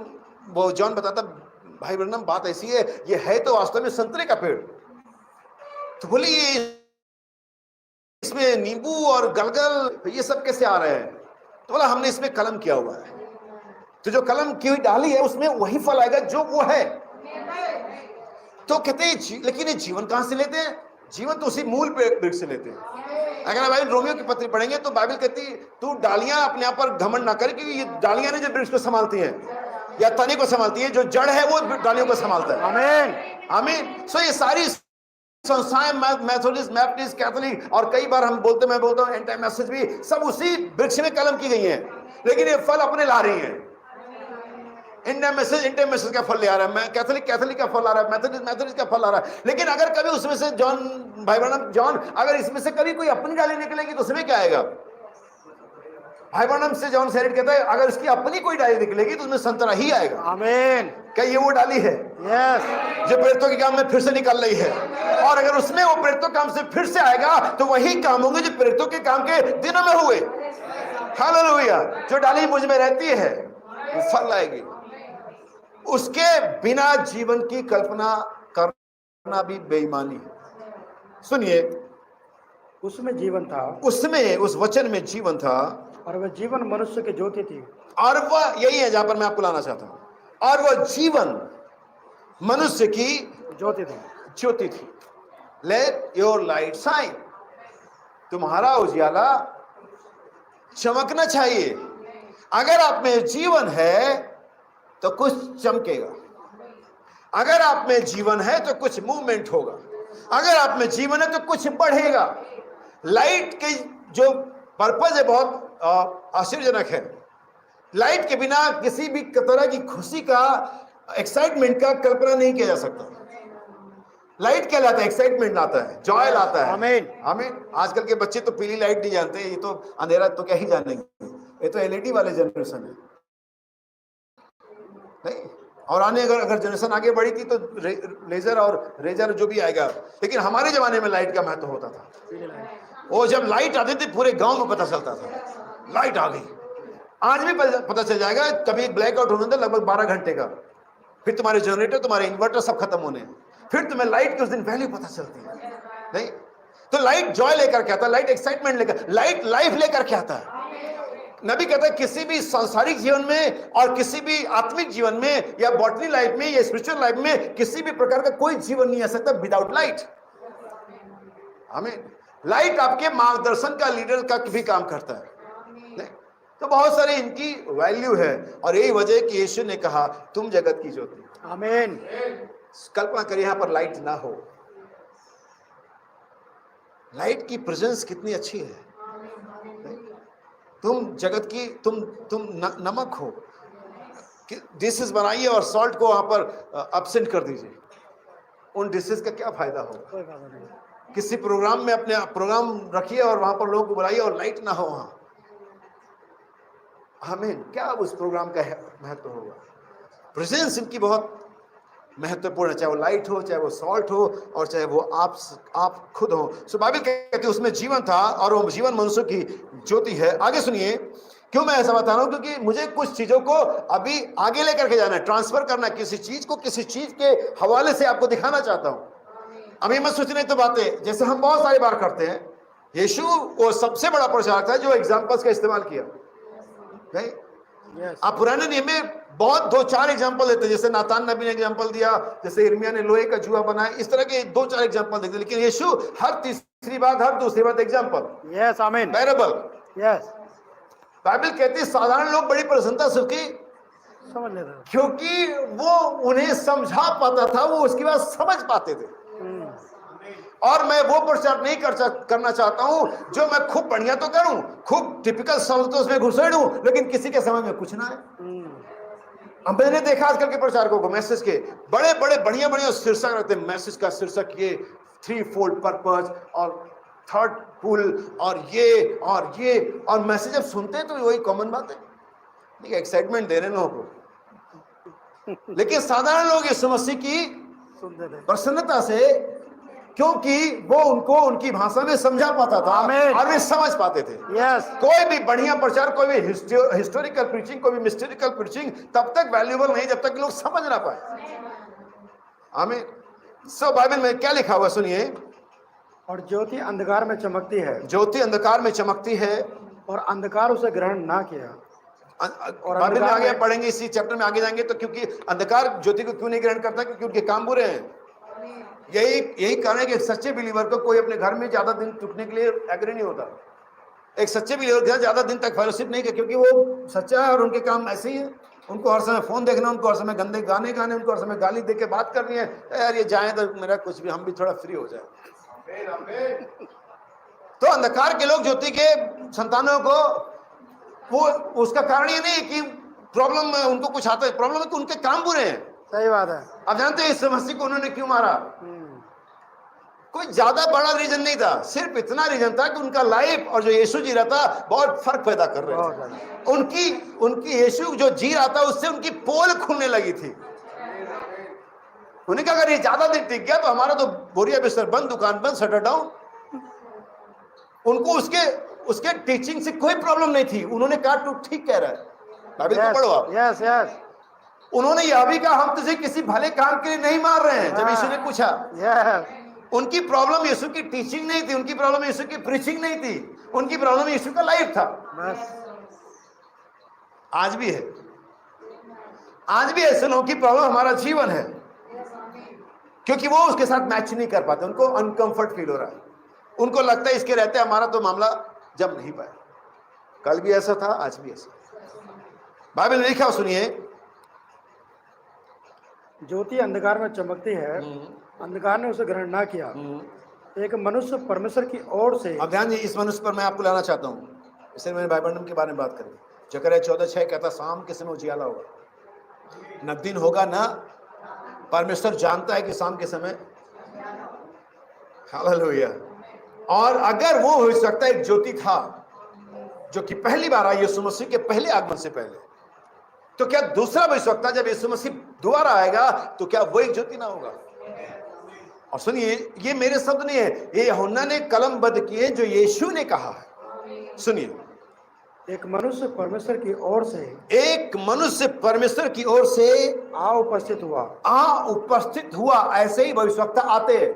वो जॉन बताता, भाई ब्रनम बात ऐसी है, ये है तो वास्तव में संतरे का पेड़। तो बोले ये इसमें नींबू और गलगल ये सब कैसे आ रहे हैं? तो बोला हमने इसमें कलम किया हुआ है, तो जो कलम की हुई डाली है उसमें वही फल आएगा जो वो है। तो कहते हैं लेकिन ये जीवन कहां से लेते हैं? जीवन तो उसी मूल पेड़ से लेते हैं। अगर आप रोमियो की पत्री पढ़ेंगे तो बाइबल कहती है तू डालियां अपने आप पर घमंड ना कर, क्योंकि ये डालियां ने जो वृक्ष को संभालती हैं या तने को संभालती है, जो जड़ है वो डालियों को संभालता है। आमीन, आमीन। सो ये सारी संस्थाएं, मेथोडिस्ट, बैप्टिस्ट, कैथोलिक, और कई बार मैं बोलता हूं एंटी मैसेज भी, सब उसी वृक्ष में कलम की गई हैं, लेकिन ये फल अपने ला रही हैं। इंडिया मैसेज का फल ले आ रहा है, मैं कैथोलिक का फल आ रहा है, मैथोडिस्ट का फल आ रहा है। लेकिन अगर कभी उसमें से जॉन अगर इसमें से कभी कोई अपनी डाली निकलेगी तो उसमें क्या आएगा? भाई ब्रैनम से जॉन सेरेट कहता है अगर इसकी अपनी कोई डाली निकलेगी तो उसमें संतरा ही आएगा। आमीन। क्या ये वो डाली है यस। जो प्रेरितों के काम में फिर से निकल रही है? और अगर उसमें वो प्रेरितों काम से फिर से आएगा तो वही काम होंगे जो प्रेरितों के काम के दिनों में हुए। हालेलुया। जो डाली मुझ में रहती है वो फल लाएगी। उसके बिना जीवन की कल्पना करना भी बेईमानी है। सुनिए, उसमें जीवन था उसमें उस वचन में जीवन था और वह जीवन मनुष्य की ज्योति थी। और वह, यही है जहां पर मैं आपको लाना चाहता हूं, और वह जीवन मनुष्य की ज्योति थी। ज्योति थी। Late your light shine. तुम्हारा उजियाला चमकना चाहिए। अगर आप में जीवन है तो कुछ चमकेगा। अगर आप में जीवन है तो कुछ मूवमेंट होगा। अगर आप में जीवन है तो कुछ बढ़ेगा। लाइट के जो पर्पज है बहुत आश्चर्यजनक है। लाइट के बिना किसी भी तरह की खुशी का, एक्साइटमेंट का कल्पना नहीं किया जा सकता। लाइट क्या लाता है? एक्साइटमेंट लाता है, जॉय लाता है। आमीन। आमीन। आजकल के बच्चे तो पीली लाइट नहीं जानते, ये तो अंधेरा तो क्या ही जानेंगे, ये तो एलईडी वाले जनरेशन है नहीं। और आने अगर जनरेशन आगे बढ़ी थी तो लेजर और रेजर जो भी आएगा। लेकिन हमारे जमाने में लाइट का महत्व होता था। वो जब लाइट आती थी पूरे गांव में पता चलता था लाइट आ गई। आज भी पता चल जाएगा। कभी ब्लैकआउट होने था लगभग 12 घंटे का, फिर तुम्हारे जनरेटर, तुम्हारे इन्वर्टर सब खत्म होने, फिर तुम्हें लाइट की उस दिन वैल्यू पता चलती है नहीं। तो लाइट जॉय लेकर के आता है, लाइट एक्साइटमेंट लेकर, लाइट लाइफ लेकर के आता है। नबी कहता है किसी भी सांसारिक जीवन में और किसी भी आत्मिक जीवन में या बॉटनी लाइफ में या स्पिरिचुअल लाइफ में किसी भी प्रकार का कोई जीवन नहीं आ सकता विदाउट लाइट। हमें लाइट आपके मार्गदर्शन का, लीडर का भी काम करता है नहीं? तो बहुत सारे इनकी वैल्यू है और यही वजह है कि यीशु ने कहा तुम जगत की ज्योति। आमीन। कल्पना करिए यहां पर लाइट ना हो, लाइट की प्रेजेंस कितनी अच्छी है। तुम जगत की, तुम नमक हो। डिशेस बनाइए और सॉल्ट को वहां पर एब्सेंट कर दीजिए, उन डिशेस का क्या फायदा हो? कोई फायदा नहीं। किसी प्रोग्राम में अपने प्रोग्राम रखिए और वहां पर लोगों को बुलाइए और लाइट ना हो वहां, आमीन, क्या उस प्रोग्राम का महत्व होगा? प्रेजेंस इनकी बहुत महत्वपूर्ण है, चाहे वो लाइट हो, चाहे वो सॉल्ट हो और चाहे वो आप खुद हो। सो बाइबल कहती है उसमें जीवन था और वो जीवन मनुष्य की ज्योति है। आगे सुनिए, क्यों मैं ऐसा बता रहा हूं? क्योंकि मुझे कुछ चीजों को अभी आगे लेकर के जाना है, ट्रांसफर करना है, किसी चीज को किसी चीज के हवाले से आपको दिखाना चाहता हूं। अभी मत सोचने तो बातें जैसे हम बहुत सारी बार करते हैं। यीशु वो सबसे बड़ा प्रचारक था जो एग्जाम्पल्स का इस्तेमाल किया नहीं। आप पुराने नियम में बहुत 2-4 एग्जांपल देते हैं, जैसे नातान नबी ने एग्जांपल दिया, जैसे इर्मिया ने लोहे का जुआ बनाया, इस तरह के 2-4 एग्जांपल देते हैं। लेकिन यीशु हर तीसरी बात, हर दूसरी बात एग्जांपल, यस। आमीन। पैराबल। यस। बाइबल कहती है साधारण लोग बड़ी प्रसन्नता से उसकी समझ लेते हैं। क्योंकि वो उन्हें समझा पाता था, वो उसकी बात समझ पाते थे। और मैं वो प्रचार नहीं करना चाहता हूं जो मैं खूब बढ़िया तो करूं, खूब टिपिकल शब्द तो उसमें घुसेड़ूं, लेकिन किसी के समझ में कुछ ना है। अब मैंने देखा आजकल के प्रचारकों को मैसेज के बड़े बड़े बढ़िया शीर्षक रखते हैं। मैसेज का शीर्षक ये 3-fold पर्पस और 3rd पुल और ये और मैसेज जब सुनते हैं तो वही कॉमन बात है, एक्साइटमेंट दे रहे लोगों को। लेकिन साधारण लोग यीशु मसीह की प्रसन्नता से, क्योंकि वो उनको उनकी भाषा में समझा पाता था और वे समझ पाते थे। यस। कोई भी बढ़िया प्रचार, कोई भी हिस्टोरिकल प्रीचिंग, कोई भी मिस्टेरिकल प्रीचिंग तब तक वैल्यूएबल नहीं जब तक लोग समझ ना पाए। आमीन। सो बाइबल में क्या लिखा हुआ सुनिए, और ज्योति अंधकार में चमकती है, ज्योति अंधकार में चमकती है और अंधकार उसे ग्रहण ना किया। और बाइबल में आगे पढ़ेंगे, इसी चैप्टर में आगे जाएंगे तो क्योंकि अंधकार ज्योति को क्यों नहीं ग्रहण करता? क्योंकि उनके काम बुरे हैं। यही कारण है कि एक सच्चे बिलीवर को कोई अपने घर में ज्यादा दिन टिकने के लिए एग्री नहीं होता। एक सच्चे बिलीवर के साथ ज्यादा दिन तक फेलोशिप नहीं कर, क्योंकि वो सच्चा है और उनके काम ऐसे ही है। उनको हर समय फोन देखना, उनको हर समय गंदे गाने गाने, उनको हर समय गाली दे के बात करनी है। यार ये जाए तो मेरा कुछ भी, हम भी थोड़ा फ्री हो जाए। तो अंधकार के लोग ज्योति के संतानों को, वो उसका कारण ये नहीं कि प्रॉब्लम में उनको कुछ आता है, प्रॉब्लम है कि उनके काम बुरे हैं। सही बात है। आप जानते हैं यीशु मसीह को उन्होंने क्यों मारा? हम्म, कोई ज्यादा बड़ा रीजन नहीं था, सिर्फ इतना रीजन था कि उनका लाइफ और जो यीशु जी रहा था बहुत फर्क पैदा कर रहे बहुत थे। ज्यादा। उनकी यीशु जो जी रहा था उससे उनकी पोल खुलने लगी थी। उन्हें कहा अगर ये ज्यादा दिन टिक गया तो हमारा तो बोरिया बिस्तर बंद, दुकान बंद, शटर डाउन। उनको उसके टीचिंग से कोई प्रॉब्लम नहीं थी। उन्होंने कहा तू ठीक कह रहा है, बाइबल को पढ़ो आप। यस यस उन्होंने यह भी कहा हम तुझे किसी भले काम के लिए नहीं मार रहे हैं। जब यीशु ने पूछा, यस उनकी प्रॉब्लम यीशु की टीचिंग नहीं थी, उनकी प्रॉब्लम यीशु की प्रीचिंग नहीं थी, उनकी प्रॉब्लम यीशु का लाइफ था। बस। आज भी है, आज भी ऐसे लोगों की प्रॉब्लम हमारा जीवन है, क्योंकि वो उसके साथ मैच नहीं कर पाते, उनको अनकंफर्ट फील हो रहा है, उनको लगता है इसके रहते हमारा तो मामला जम नहीं पाया। कल भी ऐसा था, आज भी ऐसा। बाइबल में लिखा, सुनिए, ज्योति अंधकार में चमकती है, अंधकार ने उसे ग्रहण ना किया। एक मनुष्य परमेश्वर की ओर से। अब ध्यान दीजिए, इस मनुष्य पर मैं आपको लाना चाहता हूं, इसलिए मैंने बाइबल के बारे में बात करी। जकरयाह 14:6 कहता शाम के समय उजियाला होगा, न दिन होगा ना। परमेश्वर जानता है कि शाम के समय, हालेलुया। और अगर वो हो सकता है एक ज्योति था जो कि पहली बार आई यीशु मसीह के पहले आगमन से पहले, तो क्या दूसरा भी हो सकता है जब यीशु मसीह दोबारा आएगा तो क्या वो एक ज्योति ना होगा? और सुनिए, ये मेरे शब्द नहीं है, ये यूहन्ना ने कलमबद्ध किए जो यीशु ने कहा है। सुनिए, एक मनुष्य परमेश्वर की ओर से, एक मनुष्य परमेश्वर की ओर से आ उपस्थित हुआ। ऐसे ही भविष्यवक्ता आते हैं,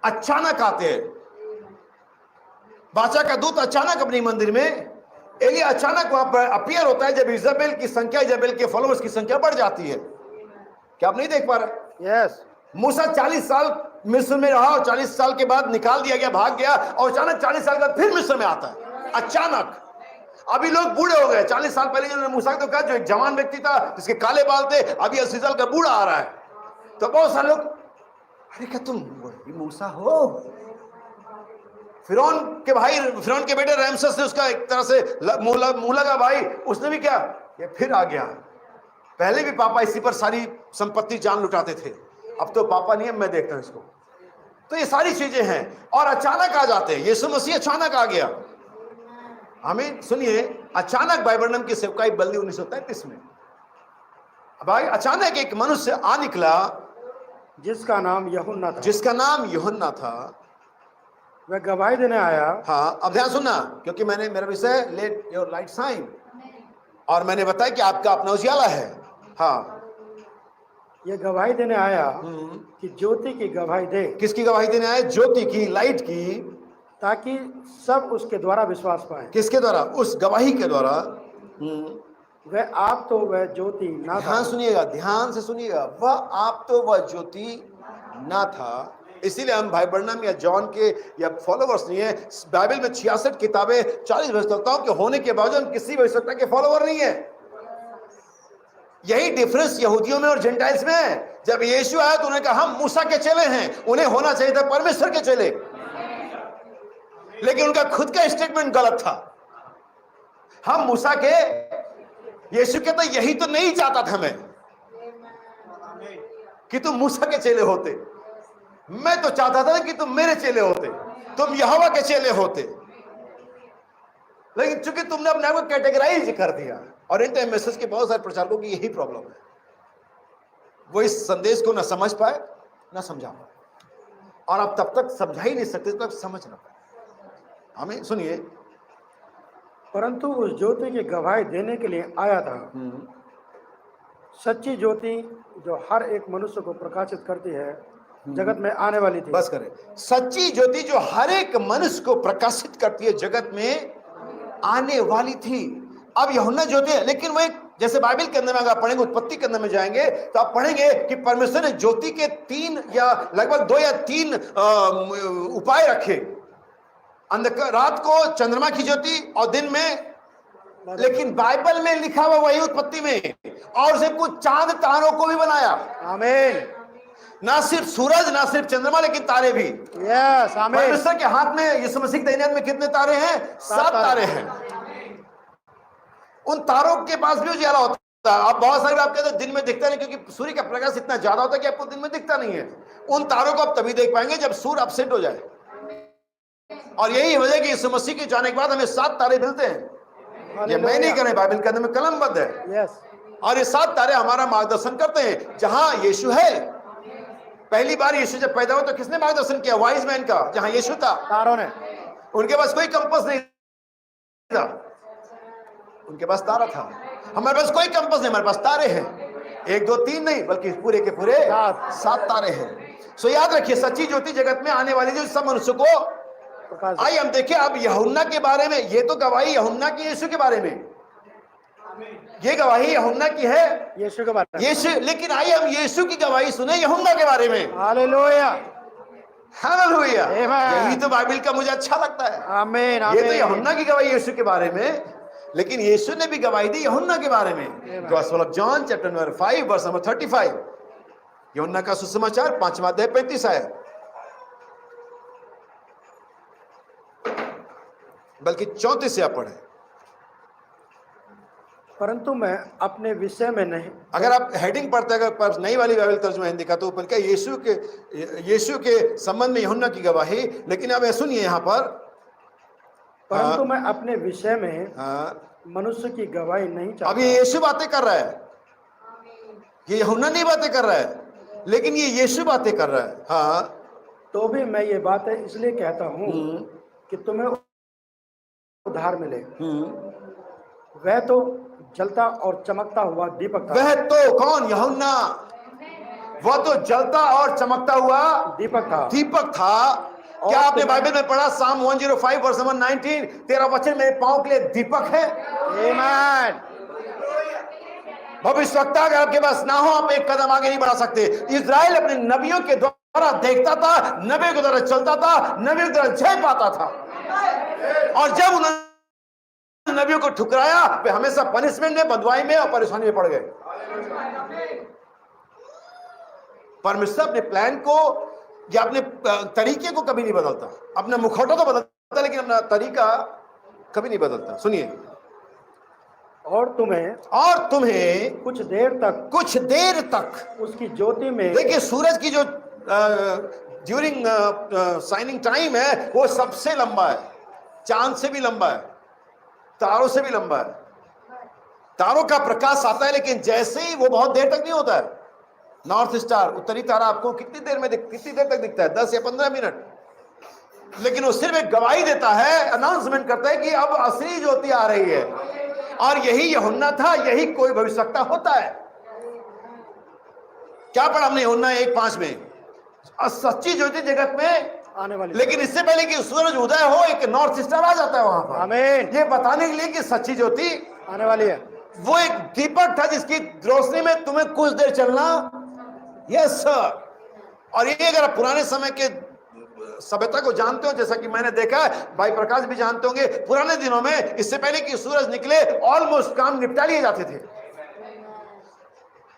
अचानक आते हैं। बादशाह का दूत अचानक अपने मंदिर में, एलिया अचानक वहां पर अपीयर होता है जब इजबेल की संख्या, इजबेल के फॉलोअर्स की संख्या बढ़ जाती है। क्या आप नहीं देख पा रहे? यस। मूसा 40 साल मिस्र में रहा और 40 साल के बाद निकाल दिया गया, भाग गया, और अचानक 40 साल बाद फिर मिस्र में आता है अचानक। अभी लोग बूढ़े हो गए। 40 साल पहले जिन्होंने मूसा को कहा, जो एक जवान व्यक्ति था जिसके काले बाल थे, अभी 80 साल का बूढ़ा आ रहा है। तो बहुत सारे लोग, अरे क्या तुम वही मूसा हो? फिरौन के बेटे रैमसेस ने उसका एक तरह से मुंह लगा भाई, उसने भी क्या, ये फिर आ गया। पहले भी पापा इसी पर सारी संपत्ति जान लुटाते थे, अब तो पापा नहीं है, मैं देखता हूं इसको। तो ये सारी चीजें हैं और अचानक आ जाते हैं। यीशु मसीह अचानक आ गया। हमें सुनिए, अचानक बाइबल की सेवकाई बल्दी 1933 में। भाई अचानक एक मनुष्य आ निकला जिसका नाम यूहन्ना था। वह गवाही देने आया। हाँ, अब ध्यान सुनना, क्योंकि मेरा विषय लेट योर लाइट शाइन, और मैंने बताया कि आपका अपना उजियाला है। हाँ, ये गवाही देने आया कि ज्योति की गवाही दे। किसकी गवाही देने आया? ज्योति की, लाइट की, ताकि सब उसके द्वारा विश्वास पाए। किसके द्वारा? उस गवाही के द्वारा। वह आप तो वह ज्योति ना था। ध्यान सुनिएगा, ध्यान से सुनिएगा, वह आप तो वह ज्योति ना था। इसीलिए हम भाई बर्नम या जॉन के या फॉलोवर्स नहीं है। बाइबल में 66 किताबें, 40 भविष्यवक्ताओं के होने के बावजूद हम किसी भविष्यवक्ता के फॉलोवर नहीं है। यही डिफरेंस यहूदियों में और जेंटाइल्स में है। जब यीशु आया तो उन्होंने कहा हम मूसा के चेले हैं, उन्हें होना चाहिए था परमेश्वर के चेले, लेकिन उनका खुद का स्टेटमेंट गलत था। हम मूसा के, यीशु कहता यही तो नहीं चाहता था मैं कि तुम मूसा के चेले होते, मैं तो चाहता था कि तुम मेरे चेले होते, तुम यहोवा के चेले होते। लेकिन चूंकि तुमने अपने आप को कैटेगराइज कर दिया, और इन टाइम मैसेज के बहुत सारे प्रचारकों की यही प्रॉब्लम है, वो इस संदेश को ना समझ पाए ना समझा पाए, और आप तब तक समझा ही नहीं सकते तब समझ ना पाए। हमें सुनिए, परंतु उस ज्योति की गवाही देने के लिए आया था, सच्ची ज्योति जो हर एक मनुष्य को प्रकाशित करती है, जगत में आने वाली थी। बस करें, सच्ची ज्योति जो हर एक मनुष्य को प्रकाशित करती है, जगत में आने वाली थी। अब यूहन्ना ज्योति है, लेकिन वो एक, जैसे बाइबल के अंदर में अगर आप पढ़ेंगे, उत्पत्ति के अंदर में जाएंगे तो आप पढ़ेंगे कि परमेश्वर ने ज्योति के 3 या लगभग 2 या 3 उपाय रखे। अंधकार, रात को चंद्रमा की ज्योति और दिन में, लेकिन बाइबल में लिखा हुआ वही उत्पत्ति में, और उसे कुछ चांद तारों को भी बनाया। आमीन। ना सिर्फ सूरज, ना सिर्फ चंद्रमा, लेकिन तारे भी। यस, आमीन। परमेश्वर के हाथ में, यीशु मसीह के दाहिने हाथ में कितने तारे हैं? 7 तारे हैं। उन तारों के पास भी उजाला होता है। आप बहुत सारे आप कहते हैं दिन में दिखता नहीं, क्योंकि सूर्य का प्रकाश इतना ज्यादा होता है कि आपको दिन में दिखता नहीं है। उन तारों को आप तभी देख पाएंगे जब सूर्य अपसेट हो जाए। और यही वजह कि यीशु मसीह के जाने के बाद हमें 7 तारे मिलते हैं। ये मैं नहीं कर रहा, बाइबल के अंदर में कलमबद्ध है। यस, और ये 7 तारे हमारा मार्गदर्शन करते हैं जहां यीशु है। पहली बार यीशु जब पैदा हुआ तो किसने मार्गदर्शन किया? वाइज मैन का, जहां यीशु था। तारों ने। उनके पास कोई कंपास नहीं था, उनके पास तारा था। हमारे पास कोई कंपास नहीं, हमारे पास तारे हैं। 1 2 3 नहीं, बल्कि पूरे के पूरे 7 तारे हैं। सो याद रखिए, सच्ची ज्योति जगत में आने वाली जो सब मनुष्य को प्रकाश। आइए हम देखें अब यूहन्ना के बारे में। ये तो गवाही यूहन्ना की यीशु के बारे में, ये गवाही यूहन्ना की है यीशु के बारे में। यीशु। लेकिन आइए हम यीशु की गवाही सुने यूहन्ना के बारे में। हालेलुया, हालेलुया, आमीन। यही तो बाइबल का मुझे अच्छा लगता है। आमीन, ये तो आमीन। यूहन्ना की गवाही यीशु के बारे में, लेकिन यीशु ने भी गवाही दी यूहन्ना के बारे में। Gospel of John chapter number 5 verse number 35, यूहन्ना का सुसमाचार 5वां अध्याय 35 आयत। बल्कि 34 से आप पढ़े। परंतु मैं अपने विषय में नहीं। अगर आप हेडिंग पढ़ते, अगर नई वाली बाइबल तर्जुमा हिंदी का, तो ऊपर क्या यीशु के संबंध में यूहन्ना की गवाही। लेकिन अब सुनिए यहाँ पर, परंतु मैं अपने विषय में हाँ, मनुष्य की गवाही नहीं अब चाहता। ये यीशु बातें कर रहा है, ये यूहन्ना नहीं बातें कर रहा है, लेकिन ये यीशु बातें कर रहा है। हाँ, तो भी मैं ये बातें इसलिए कहता हूँ कि तुम्हें उद्धार मिले। वह तो जलता और चमकता हुआ दीपक था। वह तो कौन? यूहन्ना। वह तो जलता और चमकता हुआ दीपक था। दीपक था। क्या आपने बाइबल में पढ़ा? साम 105 वर्स नंबर 19, तेरा वचन मेरे पांव के लिए दीपक है। आमीन। भविष्यवक्ता अगर आपके पास ना हो, आप एक कदम आगे नहीं बढ़ा सकते। इजराइल अपने नबियों के द्वारा देखता था, नबियों के द्वारा चलता था, नबियों के द्वारा जय पाता था। और जब उन्होंने नबियों को ठुकराया, वे हमेशा पनिशमेंट में, बंधुआई में और परेशानी में पड़ गए। परमेश्वर अपने प्लान को या अपने तरीके को कभी नहीं बदलता। अपना मुखौटा तो बदलता, लेकिन अपना तरीका कभी नहीं बदलता। सुनिए, और तुम्हें कुछ देर तक उसकी ज्योति में। देखिए, सूरज की जो ड्यूरिंग शाइनिंग टाइम है वो सबसे लंबा है, चांद से भी लंबा है, तारों से भी लंबा है। तारों का प्रकाश आता है, लेकिन जैसे ही वो बहुत देर तक नहीं होता है। नॉर्थ स्टार, उत्तरी तारा, आपको कितनी देर तक दिखता है? 10 या 15 मिनट। लेकिन वो सिर्फ एक गवाही देता है, अनाउंसमेंट करता है कि अब असली ज्योति आ रही है। और यही यूहन्ना था, यही कोई भविष्यवक्ता होता है। क्या पढ़ा हमने यूहन्ना 1:5 में? सच्ची ज्योति जगत में आने वाली। लेकिन इससे पहले कि सूरज उदय हो, एक नॉर्थ स्टार आ जाता है वहां पर। आमीन। ये बताने के लिए कि सच्ची ज्योति आने वाली है। वो एक दीपक था जिसकी रोशनी में तुम्हें कुछ देर चलना। Yes sir. और ये अगर आप पुराने समय के सभ्यता को जानते हो, जैसा कि मैंने देखा है, भाई प्रकाश भी जानते होंगे, पुराने दिनों में इससे पहले कि सूरज निकले ऑलमोस्ट काम निपटा लिए जाते थे।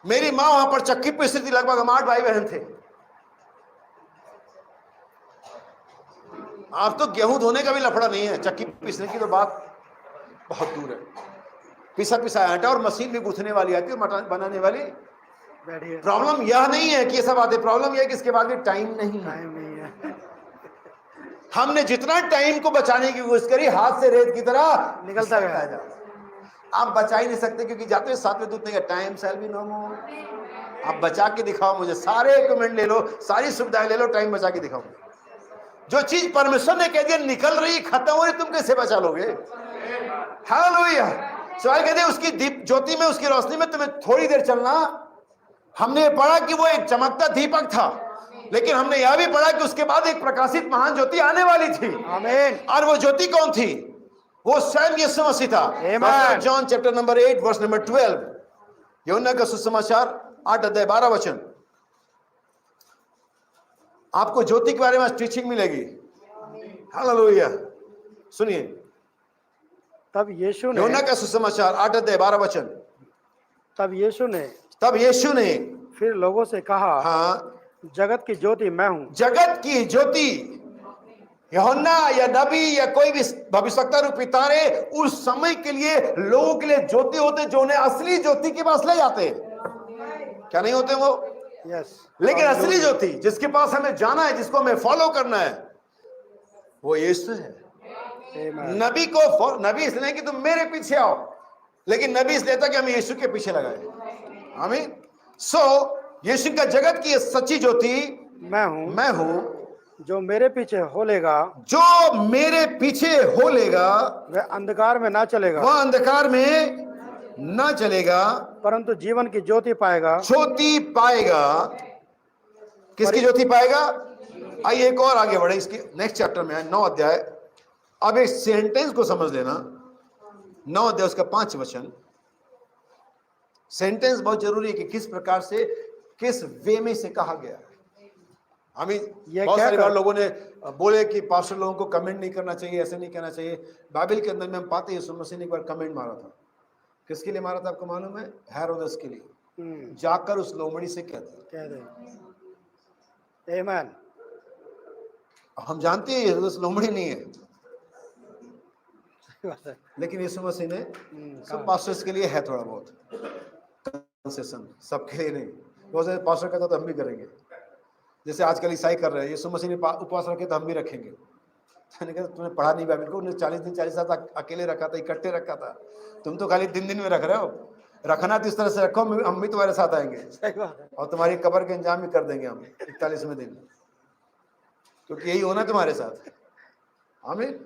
मेरी माँ वहां पर चक्की पीसती थी, लगभग हम 8 भाई बहन थे। आप तो गेहूं धोने का भी लफड़ा नहीं है, चक्की पीसने की तो बात बहुत दूर है। पिसा आटा, और मशीन भी गूंथने वाली आती है, बनाने वाली। प्रॉब्लम यह नहीं है कि ये सब आते, प्रॉब्लम यह है कि इसके बाद भी टाइम नहीं है। हमने जितना टाइम को बचाने की कोशिश करी, हाथ से रेत की तरह निकलता गया। आप बचा ही नहीं सकते, क्योंकि जाते साथ में दूसरे का टाइम सेल भी नो मोर। आप बचा के दिखाओ मुझे, सारे इक्विपमेंट ले लो, सारी सुविधाएं ले लो, टाइम बचा के दिखाओ। जो चीज परमेश्वर ने कह दिया निकल रही, खत्म हो रही, तुम कैसे बचा लोगे? हालेलुया। सवाल कहते हैं उसकी दीप ज्योति में, उसकी रोशनी में तुम्हें थोड़ी देर चलना। हमने पढ़ा कि वो एक चमकता दीपक था, लेकिन हमने यह भी पढ़ा कि उसके बाद एक प्रकाशित महान ज्योति आने वाली थी। आमीन। और वो ज्योति कौन थी? वो स्वयं यीशु मसीह था। John chapter number 8 verse number 12, यूहन्ना का सुसमाचार 8 अध्याय 12 वचन। आपको ज्योति के बारे में टीचिंग मिलेगी। हालेलुया। सुनिए, तब यीशु ने, यूहन्ना का सुसमाचार 8 अध्याय 12 वचन। तब यीशु ने फिर लोगों से कहा, हाँ, जगत की ज्योति मैं हूं। जगत की ज्योति यूहन्ना या नबी या कोई भी भविष्यवक्ता रूपी तारे उस समय के लिए लोगों के लिए ज्योति होते, जो उन्हें असली ज्योति के पास ले जाते हैं। क्या नहीं होते वो? यस। लेकिन असली ज्योति जिसके पास हमें जाना है, जिसको हमें फॉलो करना है, वो यीशु है। नबी को नबी इसलिए नहीं कि तुम मेरे पीछे आओ, लेकिन नबी इसलिए था कि हम यीशु के पीछे लगाए। आमीन। सो यीशु का जगत की सच्ची ज्योति मैं हूं। जो मेरे पीछे हो लेगा, जो मेरे पीछे हो लेगा, वह अंधकार में ना चलेगा, वह अंधकार में ना चलेगा, परंतु जीवन की ज्योति पाएगा। ज्योति पाएगा। किसकी ज्योति पाएगा? आइए एक और आगे बढ़े, इसके नेक्स्ट चैप्टर में है 9 अध्याय। अब इस सेंटेंस को समझ लेना। 9 अध्याय उसका 5 वचन। सेंटेंस बहुत जरूरी है कि किस प्रकार से, किस वे में से कहा गया है। हमें बहुत सारी बार लोगों ने बोले कि पास्टर लोगों को कमेंट नहीं करना चाहिए, ऐसे नहीं कहना चाहिए। बाइबल के अंदर में हम पाते हैं यीशु मसीह ने एक बार कमेंट मारा था। किसके लिए मारा था आपको मालूम है? हेरोदेस के लिए। जाकर उस लोमड़ी से कह दे। आमीन। हम जानते हैं हेरोदेस लोमड़ी नहीं है, लेकिन यीशु मसीह ने सब पास्टर्स के लिए है थोड़ा बहुत कंसेशन, सबके लिए नहीं। बहुत सारे पास्टर कहता तो हम भी करेंगे, जैसे आजकल ईसाई कर रहे हैं। यीशु मसीह ने उपवास रखे तो हम भी रखेंगे। मैंने कहा तुमने पढ़ा नहीं बाइबल को? उन्हें 40 दिन 40 रात अकेले रखा था, इकट्ठे रखा था। तुम तो खाली दिन में रख रहे हो। रखना तो इस तरह से रखो, हम भी तुम्हारे साथ आएंगे और तुम्हारी कब्र के इंतजाम भी कर देंगे हम 41वें दिन, क्योंकि यही होना तुम्हारे साथ। आमीन।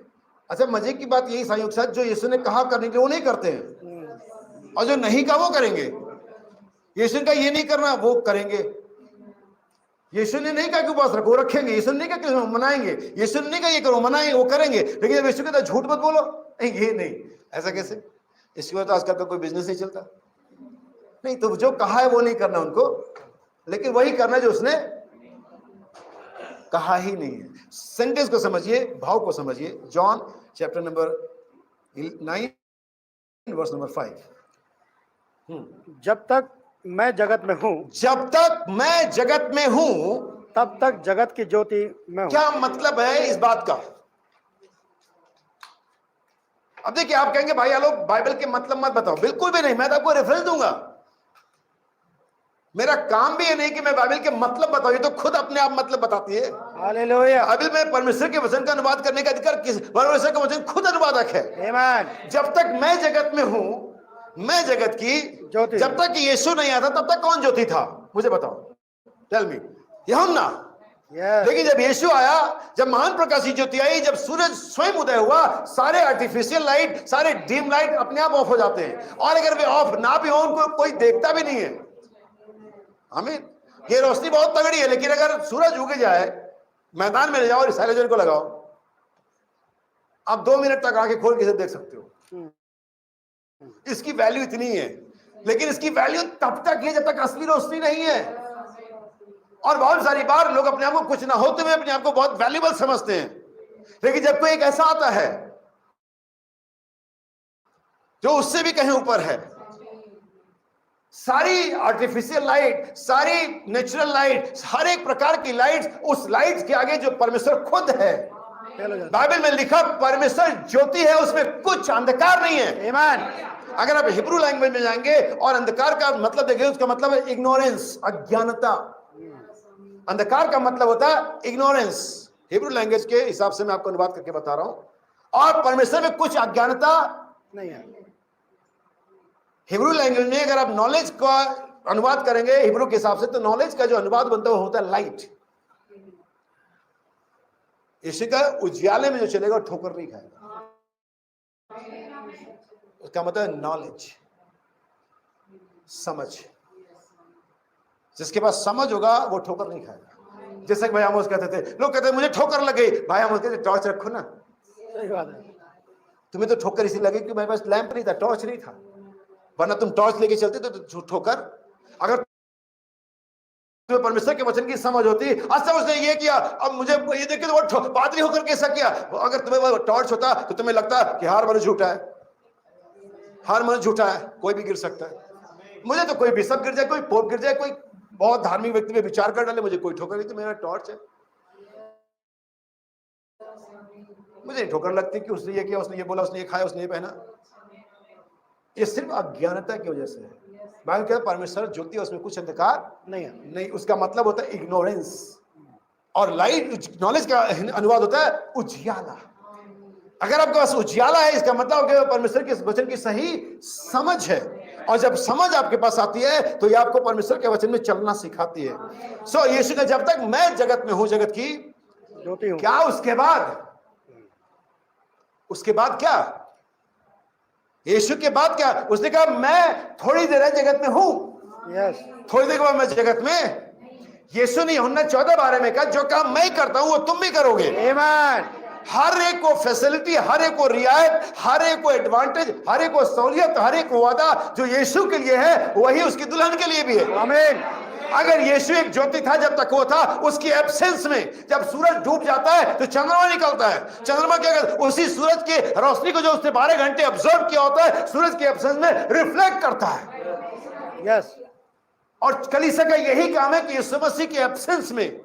अच्छा, मजे की बात यही संयोग साथ, जो यीशु ने कहा करने के वो नहीं करते हैं, और जो नहीं कहा वो करेंगे। यीशु का ये नहीं करना, वो करेंगे। यीशु ने नहीं कहा कि उपवास रखो, रखेंगे। यीशु ने नहीं कहा कि मनाएंगे। यीशु ने नहीं कहा ये करो, मनाएंगे, वो करेंगे। लेकिन जब यीशु कहता है झूठ मत बोलो, नहीं ये नहीं, ऐसा कैसे? इसके बाद तो आजकल का कोई बिजनेस नहीं चलता। नहीं, तो जो कहा है वो नहीं करना उनको, लेकिन वही करना जो उसने कहा ही नहीं है। सेंटेंस को समझिए, भाव को समझिए। John chapter number 9 verse number 5। जब तक मैं जगत में हूँ, जब तक मैं जगत में हूं, तब तक जगत की ज्योति मैं हूँ। क्या मतलब है इस बात का? अब देखिए, आप कहेंगे भाई लोग बाइबल के मतलब मत बताओ। बिल्कुल भी नहीं, मैं तो आपको रेफरेंस दूंगा। मेरा काम भी ये नहीं कि मैं बाइबल के मतलब बताऊं, ये तो खुद अपने आप मतलब बताती है। हालेलुया। बाइबल में परमेश्वर के वचन का अनुवाद करने का अधिकार किस? परमेश्वर का वचन खुद अनुवादक है। आमीन। जब तक मैं जगत में हूं, मैं जगत की ज्योति। जब तक यीशु नहीं आता तब तक कौन ज्योति था? मुझे बताओ, टेल मी। यूहन्ना। लेकिन जब यीशु आया, जब महान प्रकाशी ज्योति आई, जब सूरज स्वयं उदय हुआ, सारे आर्टिफिशियल लाइट, सारे डीम लाइट अपने आप ऑफ हो जाते हैं। और अगर वे ऑफ ना भी हो, उनको कोई देखता भी नहीं है। आमीन। ये रोशनी बहुत तगड़ी है, लेकिन अगर सूरज उग जाए, मैदान में ले जाओ और इस हाइलोजन को लगाओ, आप 2 मिनट तक आंखें खोल के इसे देख सकते हो। इसकी वैल्यू इतनी है, लेकिन इसकी वैल्यू तब तक है जब तक असली रोशनी नहीं है। और बहुत सारी बार लोग अपने आप को कुछ ना होते हुए अपने आप को बहुत वैल्यूबल समझते हैं, लेकिन जब कोई एक ऐसा आता है जो उससे भी कहीं ऊपर है, सारी आर्टिफिशियल लाइट, सारी नेचुरल लाइट, हर एक प्रकार की लाइट, उस लाइट के आगे जो परमेश्वर खुद है। बाइबल में लिखा परमेश्वर ज्योति है, उसमें कुछ अंधकार नहीं है। आमीन। अगर आप हिब्रू लैंग्वेज में जाएंगे और अंधकार का मतलब देखेंगे, उसका मतलब है इग्नोरेंस, अज्ञानता। अंधकार का मतलब होता है इग्नोरेंस। हिब्रू लैंग्वेज के हिसाब से मैं आपको अनुवाद करके बता रहा हूं। और परमेश्वर में कुछ अज्ञानता नहीं है। हिब्रू लैंग्वेज में अगर आप नॉलेज का अनुवाद करेंगे हिब्रू के हिसाब से, तो नॉलेज का जो अनुवाद बनता है वो होता है लाइट। इसी का उज्याले में जो चलेगा ठोकर नहीं खाएगा, उसका मतलब है नॉलेज, समझ। जिसके पास समझ होगा वो ठोकर नहीं खाएगा। जैसे कि भाई आमोस कहते थे, लोग कहते मुझे ठोकर लग गई। भाई आमोस कहते टॉर्च रखो ना। सही बात है। तुम्हें तो ठोकर इसी लगी कि मेरे पास लैंप नहीं था, टॉर्च नहीं था, वरना तुम टॉर्च लेके चलते तो ठोकर। अगर तुम्हें परमेश्वर के वचन की समझ होती, अच्छा उसने ये किया, अब मुझे ये देख के तो वो पादरी होकर कैसा किया। अगर तुम्हें वो टॉर्च होता तो तुम्हें लगता कि हार मनुष्य झूठा है, हार मनुष्य झूठा है, कोई भी गिर सकता है। मुझे तो कोई बिशप गिर जाए, कोई पोप गिर जाए, कोई बहुत धार्मिक व्यक्ति पे विचार कर डाले, मुझे कोई ठोकर नहीं, तो मेरा टॉर्च है। मुझे नहीं ठोकर लगती कि उसने ये किया, उसने ये बोला, उसने ये खाया, उसने ये पहना। ये सिर्फ अज्ञानता की वजह से है। बाइबल कहता है परमेश्वर ज्योति है, उसमें कुछ अंधकार नहीं है। नहीं। उसका मतलब होता है इग्नोरेंस, और लाइट नॉलेज का अनुवाद होता है उजियाला। अगर आपके पास उजियाला है, इसका मतलब है परमेश्वर के वचन की सही समझ है, और जब समझ आपके पास आती है तो ये आपको परमेश्वर के वचन में चलना सिखाती है। सो यीशु ने जब तक मैं जगत में हूं, जगत की ज्योति हूँ। क्या, उसके बाद क्या, यीशु के बाद क्या? उसने कहा मैं थोड़ी देर है जगत में हूं, यस, थोड़ी देर के बाद मैं जगत में। यीशु ने यूहन्ना 14:12 में कहा जो काम मैं करता हूं वो तुम भी करोगे। आमीन। हर एक को फैसिलिटी, हर एक को रियायत, हर एक को एडवांटेज, हर एक को सहूलियत, हर एक को वादा जो यीशु के लिए है वही उसकी दुल्हन के लिए भी है। आमीन। अगर यीशु एक ज्योति था जब तक वो था, उसकी एब्सेंस में जब सूरज डूब जाता है तो चंद्रमा निकलता है। चंद्रमा क्या करता है? उसी सूरज के रोशनी को जो उसने 12 घंटे ऑब्जर्व किया होता है, सूरज के एब्सेंस में रिफ्लेक्ट करता है। यस, और कलीसिया का यही काम है कि यीशु मसीह के एब्सेंस में,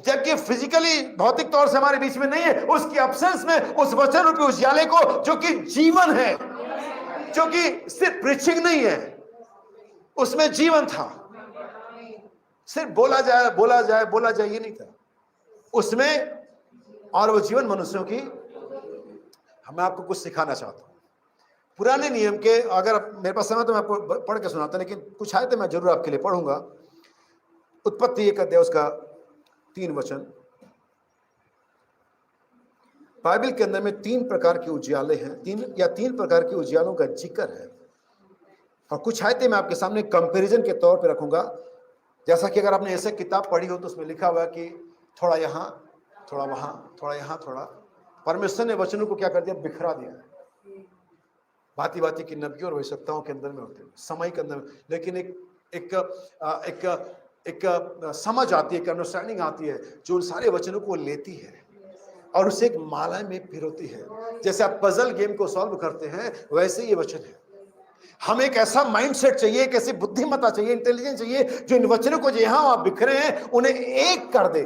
जबकि फिजिकली भौतिक तौर से हमारे बीच में नहीं है, उसकी एब्सेंस में उस वचन रूपी उजियाले को, जो कि जीवन है, जो कि सिर्फ प्रीचिंग नहीं है, उसमें जीवन था। सिर्फ बोला जाए ये नहीं था उसमें, और वो जीवन मनुष्यों की। मैं आपको कुछ सिखाना चाहता हूं पुराने नियम के। अगर मेरे पास समय तो मैं आपको पढ़ के सुनाता, लेकिन कुछ आयतें मैं जरूर आपके लिए पढ़ूंगा। उत्पत्ति 1 अध्याय उसका 3 वचन। बाइबल के अंदर में 3 प्रकार के उजियाले हैं, 3 प्रकार के उजियालों का जिक्र है, और कुछ आयतें मैं आपके सामने कंपैरिजन के तौर पे रखूंगा। जैसा कि अगर आपने ऐसे किताब पढ़ी हो तो उसमें लिखा हुआ है कि थोड़ा यहां, थोड़ा वहां, थोड़ा यहां, थोड़ा। परमेश्वर ने वचनों को क्या कर दिया? बिखरा दिया है। भांति भांति की नबियों और आवश्यकताओं के अंदर में होते हैं, समय के अंदर में, लेकिन एक समझ आती है, एक अंडरस्टैंडिंग आती है जो उन सारे वचनों को लेती है और उसे एक माला में पिरोती है। जैसे आप पजल गेम को सॉल्व करते हैं, वैसे ये वचन है। हमें एक ऐसा माइंडसेट चाहिए, एक ऐसी बुद्धिमत्ता चाहिए, इंटेलिजेंस चाहिए, जो इन वचनों को जो यहां वहां बिखरे हैं उन्हें एक कर दे।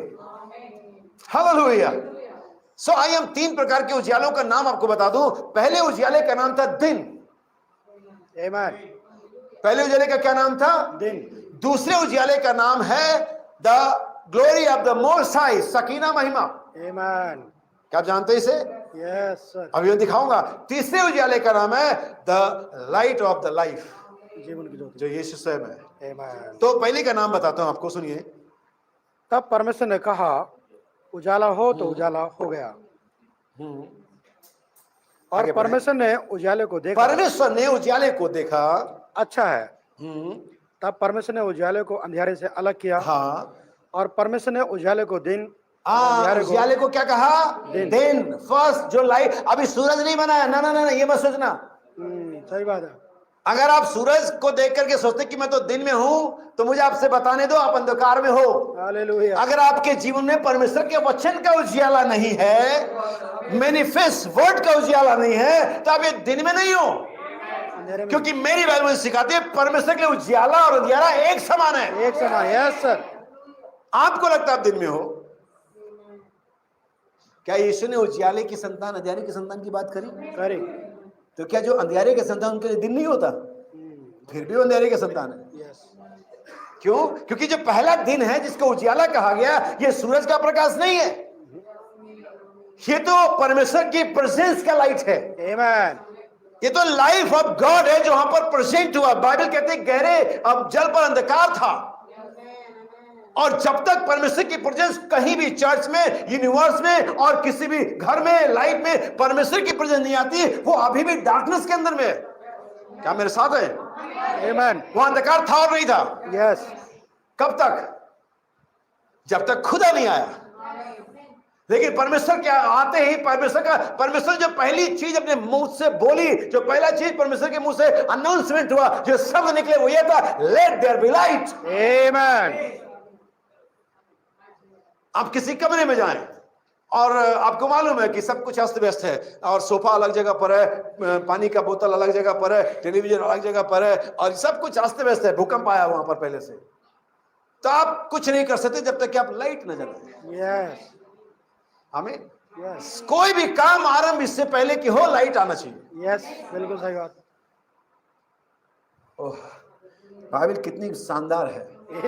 हालेलुया। सो आई हम 3 प्रकार के उजियालों का नाम आपको बता दूं। पहले उजियाले का नाम था दिन। आमीन। पहले उजियाले का क्या नाम था? दिन। दूसरे उजियाले का नाम है the glory of the most high, Sakina महिमा। आमीन। क्या आप जानते हैं इसे? Yes sir. अभी मैं दिखाऊंगा। तीसरे उजियाले का नाम है the light of the life, जीवन की ज्योति, जो यीशु स्वयं है। आमीन। तो पहले का नाम बताता हूं आपको, सुनिए। तब परमेश्वर ने कहा उजाला हो तो उजाला हो गया, और आगे बढ़े। परमेश्वर ने उजाले को देखा, परमेश्वर ने उजियाले को देखा, अच्छा है। तब परमेश्वर ने उजाले को अंधेरे से अलग किया, हाँ, और परमेश्वर ने उजाले को दिन, अंधेरे को उजियाले को क्या कहा? दिन। फर्स्ट जो लाइट। अभी सूरज नहीं बना है, ना, ये मत सोचना। सही बात है। अगर आप सूरज को देख करके सोचते कि मैं तो दिन में हूं, तो मुझे आपसे बताने दो, आप अंधकार में हो। हालेलुया। अगर आपके जीवन में परमेश्वर के वचन का उजियाला नहीं है, मैनिफेस्ट वर्ड का उजियाला नहीं है, तो आप ये दिन में नहीं हो। अंधेरे में, क्योंकि मेरी बाइबल सिखाती है परमेश्वर के लिए उजियाला और अंधियारा एक समान है। एक समान। Yes sir. आपको लगता है आप दिन में हो। क्या यीशु ने उजियाले की संतान, अंधियारे की संतान की बात करी? करी। तो क्या जो अंधियारे के संतान उनके लिए दिन नहीं होता? फिर भी वो अंधियारे के संतान है। यस। क्यों? क्योंकि जो पहला दिन है जिसको उजियाला कहा गया, ये सूरज का प्रकाश नहीं है, ये तो परमेश्वर की प्रेजेंस का लाइट है। आमीन। ये तो लाइफ ऑफ गॉड है जो वहां पर प्रेजेंट हुआ। बाइबल कहते हैं गहरे अब जल पर अंधकार था, और जब तक परमेश्वर की प्रेजेंस कहीं भी, चर्च में, यूनिवर्स में और किसी भी घर में, लाइफ में परमेश्वर की प्रेजेंस नहीं आती, वो अभी भी डार्कनेस के अंदर में है। क्या मेरे साथ है? आमीन। वो अंधकार था और नहीं था? यस। कब तक? जब तक खुदा नहीं आया। लेकिन परमेश्वर क्या आते ही परमेश्वर जो पहली चीज अपने मुंह से बोली, जो पहला चीज परमेश्वर के मुंह से अनाउंसमेंट हुआ, जो शब्द निकले, वो ये था, लेट देयर बी लाइट। आमीन। आप किसी कमरे में जाएं और आपको मालूम है कि सब कुछ अस्त व्यस्त है, और सोफा अलग जगह पर है, पानी का बोतल अलग जगह पर है, टेलीविजन अलग जगह पर है, और सब कुछ अस्त व्यस्त है। भूकंप आया वहां पर पहले से, तो आप कुछ नहीं कर सकते जब तक कि आप लाइट न जलाएं। यस। हमें यस कोई भी काम आरंभ इससे पहले कि हो लाइट आना चाहिए। यस, बिल्कुल सही बात। ओह, बाइबल कितनी शानदार है,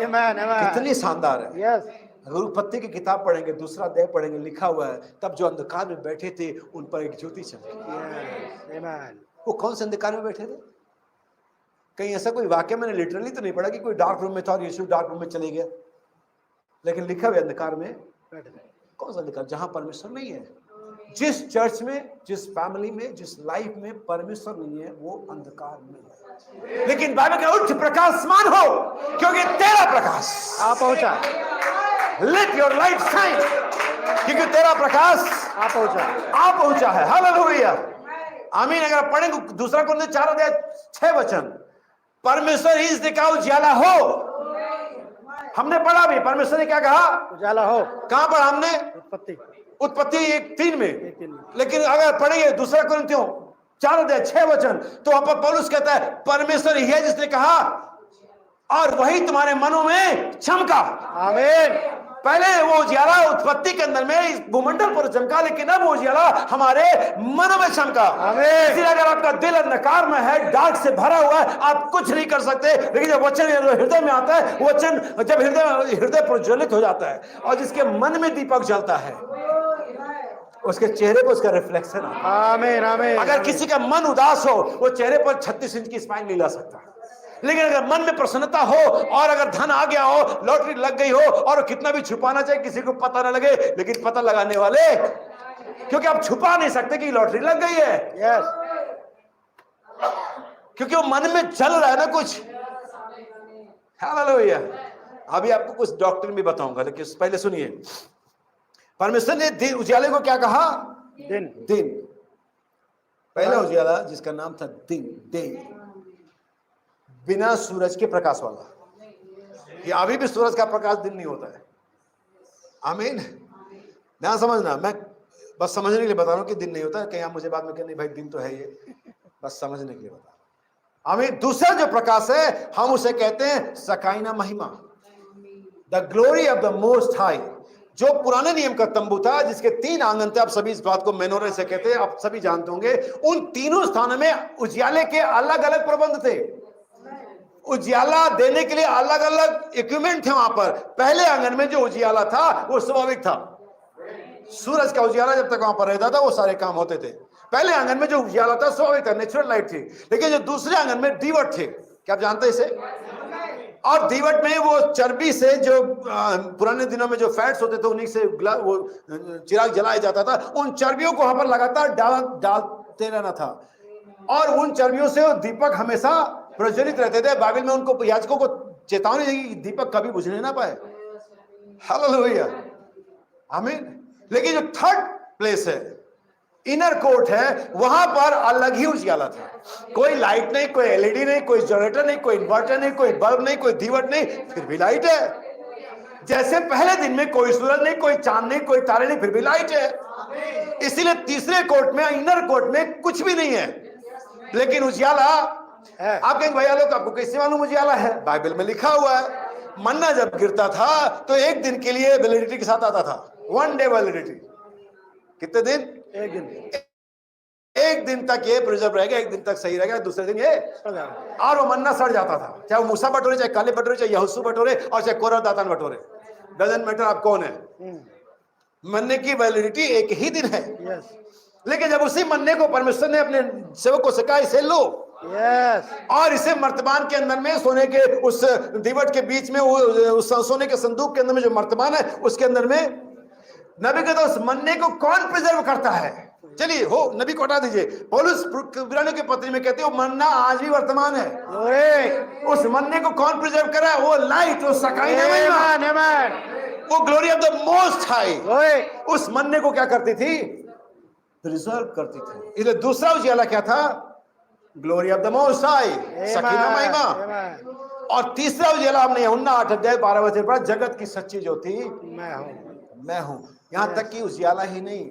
आमेन आमेन। कितनी शानदार है। यस अगर उत्पत्ति की किताब पढ़ेंगे, दूसरा अध्याय पढ़ेंगे, लिखा हुआ है तब जो अंधकार में बैठे थे उन पर एक ज्योति चमकी। Yes amen. वो कौन से अंधकार में बैठे थे? कहीं ऐसा कोई वाक्य मैंने लिटरली तो नहीं पढ़ा कि कोई डार्क रूम में था और यीशु डार्क रूम में चले गया, लेकिन लिखा हुआ अंधकार में। कौन सा अंधकार? जहां परमेश्वर नहीं है। जिस चर्च में, जिस फैमिली में, जिस लाइफ में परमेश्वर नहीं है, वो अंधकार में है। लेकिन बाइबल का उठ प्रकाशमान हो, क्योंकि तेरा प्रकाश आ पहुंचा, लेट योर लाइट शाइन, क्योंकि तेरा प्रकाश आ पहुंचा। आ पहुंचा है। हालेलुया, आमीन। अगर पढ़ेंगे दूसरा कुरिन्थियों 4 अध्याय 6 वचन, परमेश्वर ही इसने कहा उजियाला हो। हमने पढ़ा भी, परमेश्वर ने क्या कहा? उजाला हो। कहां पर? हमने उत्पत्ति उत्पत्ति 1:3 में। 1:3 में। लेकिन अगर पढ़ेंगे दूसरा कुरिन्थियों 4 अध्याय 6 वचन, तो वहां पर पौलुस कहता है परमेश्वर ही है जिसने कहा और वही तुम्हारे मनों में चमका। आमीन। पहले वो उजियाला उत्पत्ति के अंदर में इस भूमंडल पर चमका, लेकिन अब वो उजियाला हमारे मनों में चमका। आमीन। इसलिए अगर आपका दिल अंधकार में है, डार्क से भरा हुआ है, आप कुछ नहीं कर सकते। लेकिन जब वचन हृदय में आता है, वचन जब हृदय प्रज्वलित हो जाता है और जिसके मन में दीपक जलता है, उसके चेहरे पर उसका रिफ्लेक्शन आता है। आमीन आमीन। अगर किसी का मन उदास हो, वो चेहरे पर 36 इंच की स्माइल नहीं ला सकता। लेकिन अगर मन में प्रसन्नता हो और अगर धन आ गया हो, लॉटरी लग गई हो, और कितना भी छुपाना चाहे किसी को पता ना लगे, लेकिन पता लगाने वाले, क्योंकि आप छुपा नहीं सकते कि लॉटरी लग गई है। यस क्योंकि वो मन में चल रहा है ना कुछ। हालेलुया। अभी आपको कुछ डॉक्टर भी बताऊंगा, लेकिन पहले सुनिए, परमेश्वर ने दिन उजियाले को क्या कहा? दिन। दिन। पहला उजियाला जिसका नाम था दिन, डे, बिना सूरज के प्रकाश वाला। ये अभी भी सूरज का प्रकाश दिन नहीं होता है। आमीन। ध्यान समझना, मैं बस समझने के लिए बता रहा हूं कि दिन नहीं होता है। कहीं आप मुझे बाद में कहें नहीं भाई दिन तो है ये, बस समझने के लिए बता रहा हूं। आमीन। दूसरा जो प्रकाश है हम उसे कहते हैं सकाइना महिमा, the glory of the most high. जो पुराने नियम का तंबू था जिसके 3 आंगन थे, आप सभी इस बात को मेनोरे से कहते हैं, आप सभी जानते होंगे। उन तीनों स्थानों में उजियाले के अलग अलग प्रबंध थे। उजियाला देने के लिए अलग अलग इक्विपमेंट थे वहां पर। पहले आंगन में जो उजियाला था वो स्वाभाविक था। सूरज का उजियाला जब तक वहां पर रहता था वो सारे काम होते थे। पहले आंगन में जो उजियाला था स्वाभाविक था, नेचुरल लाइट थी। लेकिन जो दूसरे आंगन में दीवट थे, क्या आप जानते हैं इसे? और दीवट में वो चर्बी से, जो पुराने दिनों में जो फैट्स होते थे उन्हीं से वो चिराग जलाया जाता था, उन चर्बियों को वहां पर लगातार डालते रहना था। और उन चर्बियों से दीपक हमेशा प्रज्वलित रहते थे। बाइबल में उनको, याजकों को चेतावनी दी कि दीपक कभी बुझने ना पाए। हालेलुया, आमीन। लेकिन जो थर्ड प्लेस है, इनर कोर्ट है, वहां पर अलग ही उजियाला था। कोई लाइट नहीं, कोई एलईडी नहीं, कोई जनरेटर नहीं, कोई इन्वर्टर नहीं, कोई बल्ब नहीं, कोई दीवट नहीं, फिर भी लाइट है। जैसे पहले दिन में कोई सूरज नहीं, कोई चांद नहीं, कोई तारे नहीं, फिर भी लाइट है। इसीलिए तीसरे कोर्ट में, इनर कोर्ट में कुछ भी नहीं है, लेकिन उजियाला है। आप कहेंगे भैया लोग आपको कैसे मालूम उजियाला है? बाइबल में लिखा हुआ है। मन्ना जब गिरता था तो एक दिन के लिए वैलिडिटी के साथ आता था, 1 डे वैलिडिटी। कितने दिन? एक दिन। एक दिन तक ये प्रिजर्व रहेगा, एक दिन तक सही रहेगा, दूसरे दिन ये, और वो मन्ना सड़ जाता था। चाहे वो मूसा बटोरे, चाहे काले बटोरे, चाहे यहोशू बटोरे, और चाहे कोरह दातान बटोरे, डजंट मैटर आप कौन है। मन्ने की वैलिडिटी एक ही दिन है। यस लेकिन जब उसी मन्ने को परमेश्वर ने अपने सेवकों से कहा इसे लो, यस, और इसे मर्तबान के अंदर में, सोने के उस दीवट के बीच में, उस सोने के संदूक के अंदर में जो मर्तबान है उसके अंदर में, नबी कहता उस मन्ने को कौन प्रिजर्व करता है? चलिए हो, नबी को हटा दीजिए। पौलुस इब्रानियों की पत्री में कहते हैं वो मन्ना आज भी वर्तमान है। उस मन्ने को कौन प्रिजर्व कर रहा है? वो लाइट, वो सकाइना महिमा, वो glory of the most high उस मन्ने को क्या करती थी? प्रिजर्व करती थी। इसलिए दूसरा उजियाला क्या था? Glory of the most high, Sakina महिमा। और तीसरा उजियाला हमने यूहन्ना 8 अध्याय 12 वचन पढ़ा, जगत की सच्ची ज्योति मैं हूं। यहां तक कि उजियाला ही नहीं,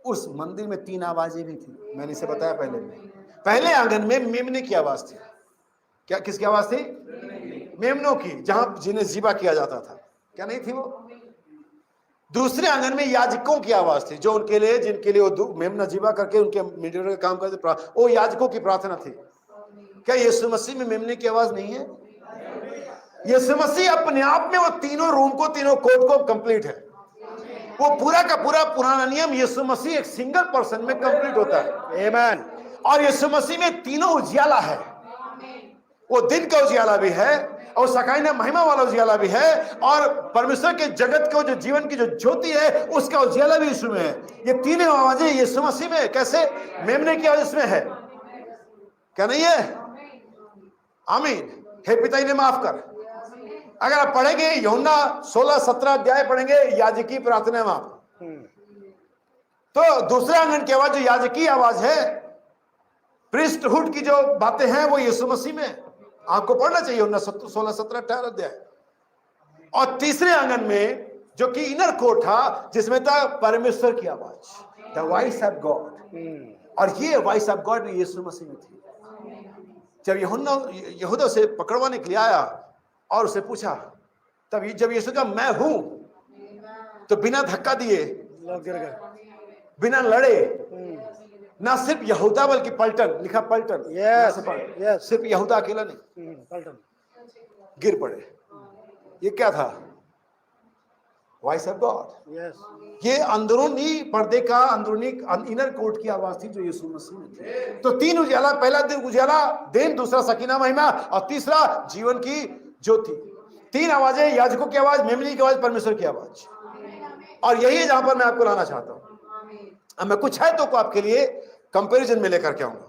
उस मंदिर में 3 आवाजें भी थी। मैंने इसे बताया पहले में। पहले आंगन में मेमने की आवाज थी। क्या, किसकी आवाज थी? मेमनों की, जहां जिन्हें ज़िबा किया जाता था। क्या नहीं थी वो? दूसरे आंगन में याजकों की आवाज थी, जो उनके लिए, जिनके लिए वो मेमना जीवा करके उनके मीडिएटर का काम करते, वो याजकों की प्रार्थना थी। क्या यीशु मसीह में मेमने की आवाज नहीं है? यीशु मसीह अपने आप में वो तीनों रूम को, तीनों कोड को कंप्लीट है। वो पूरा का पूरा पुराना नियम यीशु मसीह एक सिंगल पर्सन में कंप्लीट होता है। आमीन। और यीशु मसीह में तीनों उजियाला है। वो दिन का उजियाला भी है और सकाइना महिमा वाला उजियाला भी है, और परमेश्वर के जगत को जो जीवन की जो ज्योति है उसका उजियाला भी यीशु में है। ये तीनों आवाजें यीशु मसीह में कैसे? मेमने की आवाज इसमें है, क्या नहीं है? आमीन। हे पिता इन्हें माफ कर। अगर आप पढ़ेंगे यूहन्ना 16-17 अध्याय पढ़ेंगे, याजकी प्रार्थना वहां, तो दूसरे आंगन की आवाज जो याजकी आवाज है, प्रीस्टहुड की जो बातें हैं वो यीशु मसीह में। आपको पढ़ना चाहिए यूहन्ना 16-17-18 अध्याय। और तीसरे आंगन में जो कि इनर कोर्ट था, जिसमें था परमेश्वर की आवाज, द वॉइस ऑफ गॉड। और ये वॉइस ऑफ गॉड भी यीशु मसीह में थी। जब यहूदा से पकड़वाने के लिए आया और उसे पूछा, तब जब यीशु का मैं हूं, तो बिना धक्का दिए, बिना लड़े, ना सिर्फ यहूदा बल्कि पलटन, लिखा पलटन, यस, सिर्फ यहूदा अकेला नहीं, पलटन गिर पड़े। ये क्या था? Voice of God. यस, ये अंदरूनी पर्दे का, अंदरूनी इनर कोर्ट की आवाज थी जो यीशु मसीह में थी। तो तीन उजाला, पहला दिन उजाला दिन, दूसरा सकीना महिमा, और तीसरा जीवन की ज्योति। तीन आवाजें, याजकों की आवाज, मेमने की आवाज, परमेश्वर की आवाज। और यही है जहां पर मैं आपको लाना चाहता हूं। अब मैं कुछ आयतों को आपके लिए कंपैरिजन में लेकर के आऊंगा,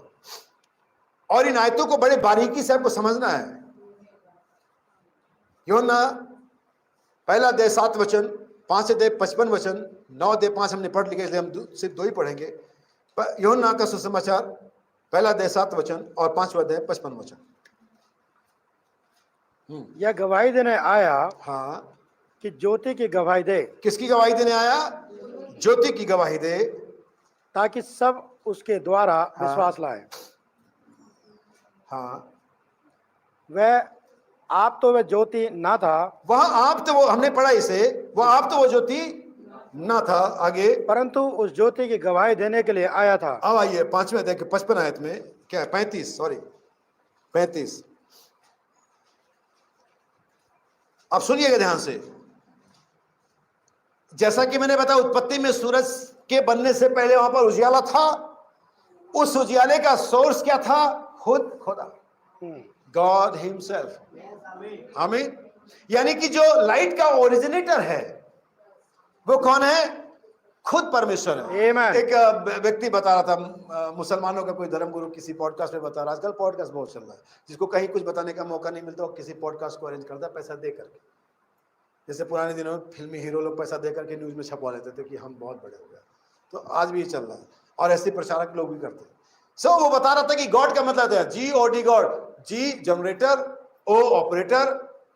और इन आयतों को बड़े बारीकी से आपको समझना है। यूहन्ना पहला अध्याय 7 वचन, 5 अध्याय 55 वचन, 9 अध्याय 5 हमने पढ़ लिया, इसलिए हम सिर्फ 2 ही पढ़ेंगे। यूहन्ना का सुसमाचार पहला अध्याय 7 वचन और 5वां अध्याय 55 वचन। यह गवाही देने आया, हाँ, कि ज्योति की गवाही दे। किसकी गवाही देने आया? ज्योति की गवाही दे, ताकि सब उसके द्वारा विश्वास लाए। हाँ, वह ज्योति ना था, वह आप तो, वो हमने पढ़ा इसे, वह आप तो वो ज्योति ना था, आगे, परंतु उस ज्योति की गवाही देने के लिए आया था। अब आइए 5वें अध्याय के 55 आयत में, क्या है? 35। अब सुनिएगा ध्यान से। जैसा कि मैंने बताया, उत्पत्ति में सूरज के बनने से पहले वहां पर उजियाला था। उस उजियाले का सोर्स क्या था? खुद खुदा, गॉड हिमसेल्फ। आमीन। यानी कि जो लाइट का ओरिजिनेटर है वो कौन है? खुद परमेश्वर है। Amen. एक व्यक्ति बता रहा था, मुसलमानों का कोई धर्मगुरु किसी पॉडकास्ट में बता रहा, आजकल पॉडकास्ट बहुत चल रहा है, जिसको कहीं कुछ बताने का मौका नहीं मिलता, किसी पॉडकास्ट को अरेंज करता है पैसा दे करके। जैसे पुराने दिनों में फिल्मी हीरो लोग पैसा दे करके न्यूज में छपवा लेते थे कि हम बहुत बड़े हो गए, तो आज भी ये चल रहा है, और ऐसे प्रचारक लोग भी करते हैं। सो वो बता रहा था कि गॉड का मतलब है GOD, God, G generator, O operator,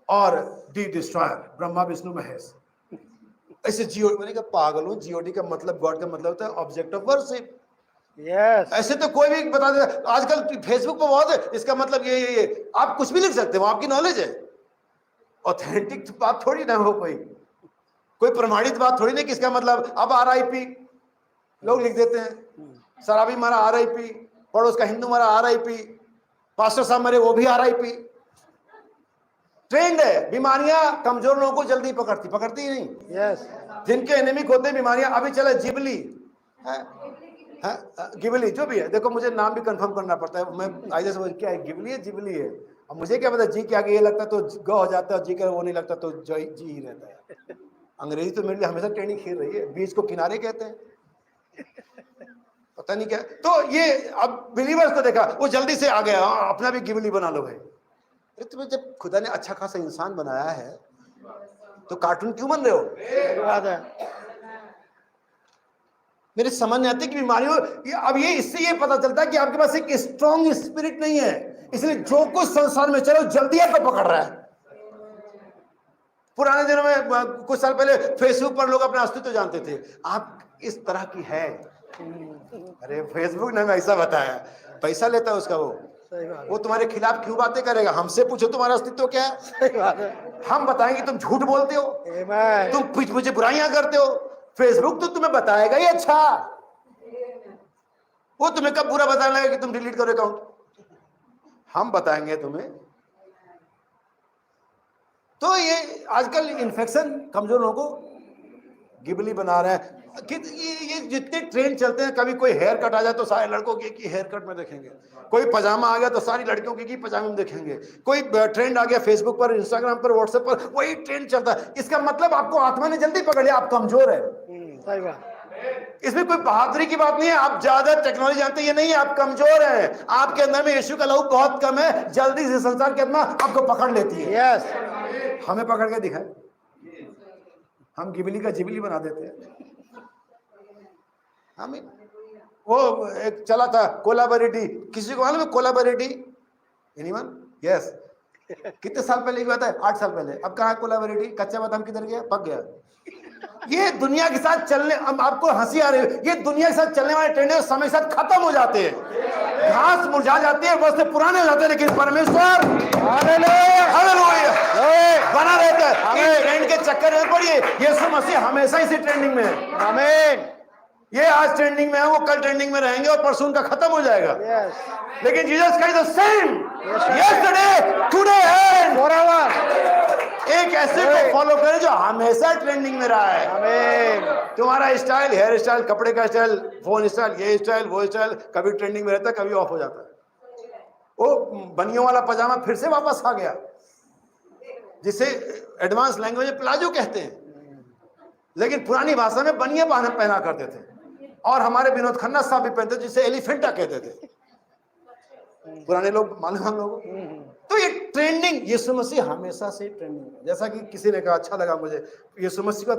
और D डिस्ट्रॉयर, ब्रह्मा विष्णु महेश। ऐसे GOD, मैंने कहा पागल हूं, GOD का मतलब, गॉड का मतलब होता है ऑब्जेक्ट ऑफ वर्शिप। यस, ऐसे तो कोई भी बता देता। आजकल फेसबुक पर बहुत है, इसका मतलब ये आप कुछ भी लिख सकते हो, आपकी नॉलेज है। ऑथेंटिक बात थोड़ी ना हो, कोई प्रमाणित बात थोड़ी ना कि इसका मतलब। अब RIP लोग लिख देते हैं, शराबी मारा RIP, पड़ोस का हिंदू मारा RIP, पास्टर साहब मरे वो भी RIP। ट्रेंड है। बीमारियां कमजोर लोगों को जल्दी पकड़ती ही नहीं। यस, जिनके एनेमिक होते हैं बीमारियां, अभी चले जिबली है, गिबली जो भी है, देखो मुझे नाम भी कंफर्म करना पड़ता है, मैं आइए से क्या है, गिबली है, जिबली है। अब मुझे क्या पता, जी के आगे ये लगता है तो ग हो जाता है, जी के वो नहीं लगता तो जी ही रहता है। अंग्रेजी तो मेरे लिए हमेशा टेढ़ी खीर रही है, बीच को किनारे कहते हैं, पता नहीं क्या। तो ये अब बिलीवर्स को देखा, वो जल्दी से आ गया, अपना भी गिबली बना लो भाई। अरे तुम्हें जब खुदा ने अच्छा खासा इंसान बनाया है तो कार्टून क्यों बन रहे हो? बात है। मेरे समझ नहीं आती कि बीमारियों, अब ये इससे ये पता चलता है कि आपके पास एक स्ट्रॉन्ग स्पिरिट नहीं है, इसलिए जो कुछ संसार में चलो जल्दी आपको पकड़ रहा है। पुराने दिनों में कुछ साल पहले फेसबुक पर लोग अपना अस्तित्व जानते थे, आप इस तरह की है। अरे फेसबुक ने हमें ऐसा बताया, पैसा लेता है उसका वो, सही बात है, वो तुम्हारे खिलाफ क्यों बातें करेगा? हमसे पूछो तुम्हारा अस्तित्व क्या है, सही बात है। हम बताएंगे तुम झूठ बोलते हो, आमीन। तुम पीठ पीछे बुराइयां करते हो। फेसबुक तो तुम्हें बताएगा ही अच्छा, वो तुम्हें कब बुरा बताने लगेगा कि तुम डिलीट करो अकाउंट? हम बताएंगे तुम्हें। तो ये आजकल इन्फेक्शन कमजोर लोगों को गिबली बना रहे हैं कि ये जितने ट्रेंड चलते हैं, कभी कोई हेयर कट आ जाए तो सारे लड़कों की हेयर कट में देखेंगे, कोई पजामा आ गया तो सारी लड़कियों की पजामे में देखेंगे, कोई ट्रेंड आ गया फेसबुक पर, इंस्टाग्राम पर, व्हाट्सएप पर, वही ट्रेंड चलता है। इसका मतलब आपको आत्मा ने जल्दी पकड़ लिया, आप कमजोर है। सही बात। इसमें कोई बहादुरी की बात नहीं है, आप ज्यादा टेक्नोलॉजी जानते, ये नहीं है, आप कमजोर हैं, आपके अंदर में यीशु का लहू बहुत कम है, जल्दी से संसार की आत्मा आपको पकड़ लेती है। यस, हमें पकड़ के दिखाए, हम गिबली का जिबली बना देते हैं। हमें वो एक चला था कोलाबरेटी, किसी को मालूम है कोलाबरेटी? एनीवन? यस। कितने साल पहले की बात है? 8 साल पहले। अब कहाँ है कोलाबरेटी? कच्चा बादाम किधर गया? पक गया। ये दुनिया के साथ चलने, अब आपको हंसी आ रही है, ये दुनिया के साथ चलने वाले ट्रेंड समय के साथ खत्म हो जाते हैं, घास मुरझा जाती है, बस पुराने हो जाते हैं, लेकिन परमेश्वर हालेलुया बना रहता है। इस ट्रेंड के चक्कर में पड़िए, यीशु मसीह हमेशा इसी ट्रेंडिंग में है। आमीन। ये आज ट्रेंडिंग में है, वो कल ट्रेंडिंग में रहेंगे और परसों का खत्म हो जाएगा। यस, लेकिन Jesus Christ the same yesterday today and forever. एक ऐसे को फॉलो करें जो हमेशा ट्रेंडिंग में रहा है। आमीन। तुम्हारा स्टाइल, हेयर स्टाइल, कपड़े का स्टाइल, फोन स्टाइल, ये स्टाइल, वो स्टाइल, कभी ट्रेंडिंग में रहता है, कभी ऑफ हो जाता है। वो बनियों वाला पजामा फिर से वापस आ गया, जिसे एडवांस लैंग्वेज में प्लाजो कहते हैं, लेकिन पुरानी भाषा में बनिया पहना करते थे, और हमारे विनोद खन्ना साहब भी पहनते, जिसे एलिफेंटा कहते थे पुराने लोग, मालूम हम लोगों को। तो ये ट्रेंडिंग, यीशु मसीह हमेशा से ट्रेंडिंग है। जैसा कि किसी ने कहा, अच्छा लगा मुझे, यीशु मसीह का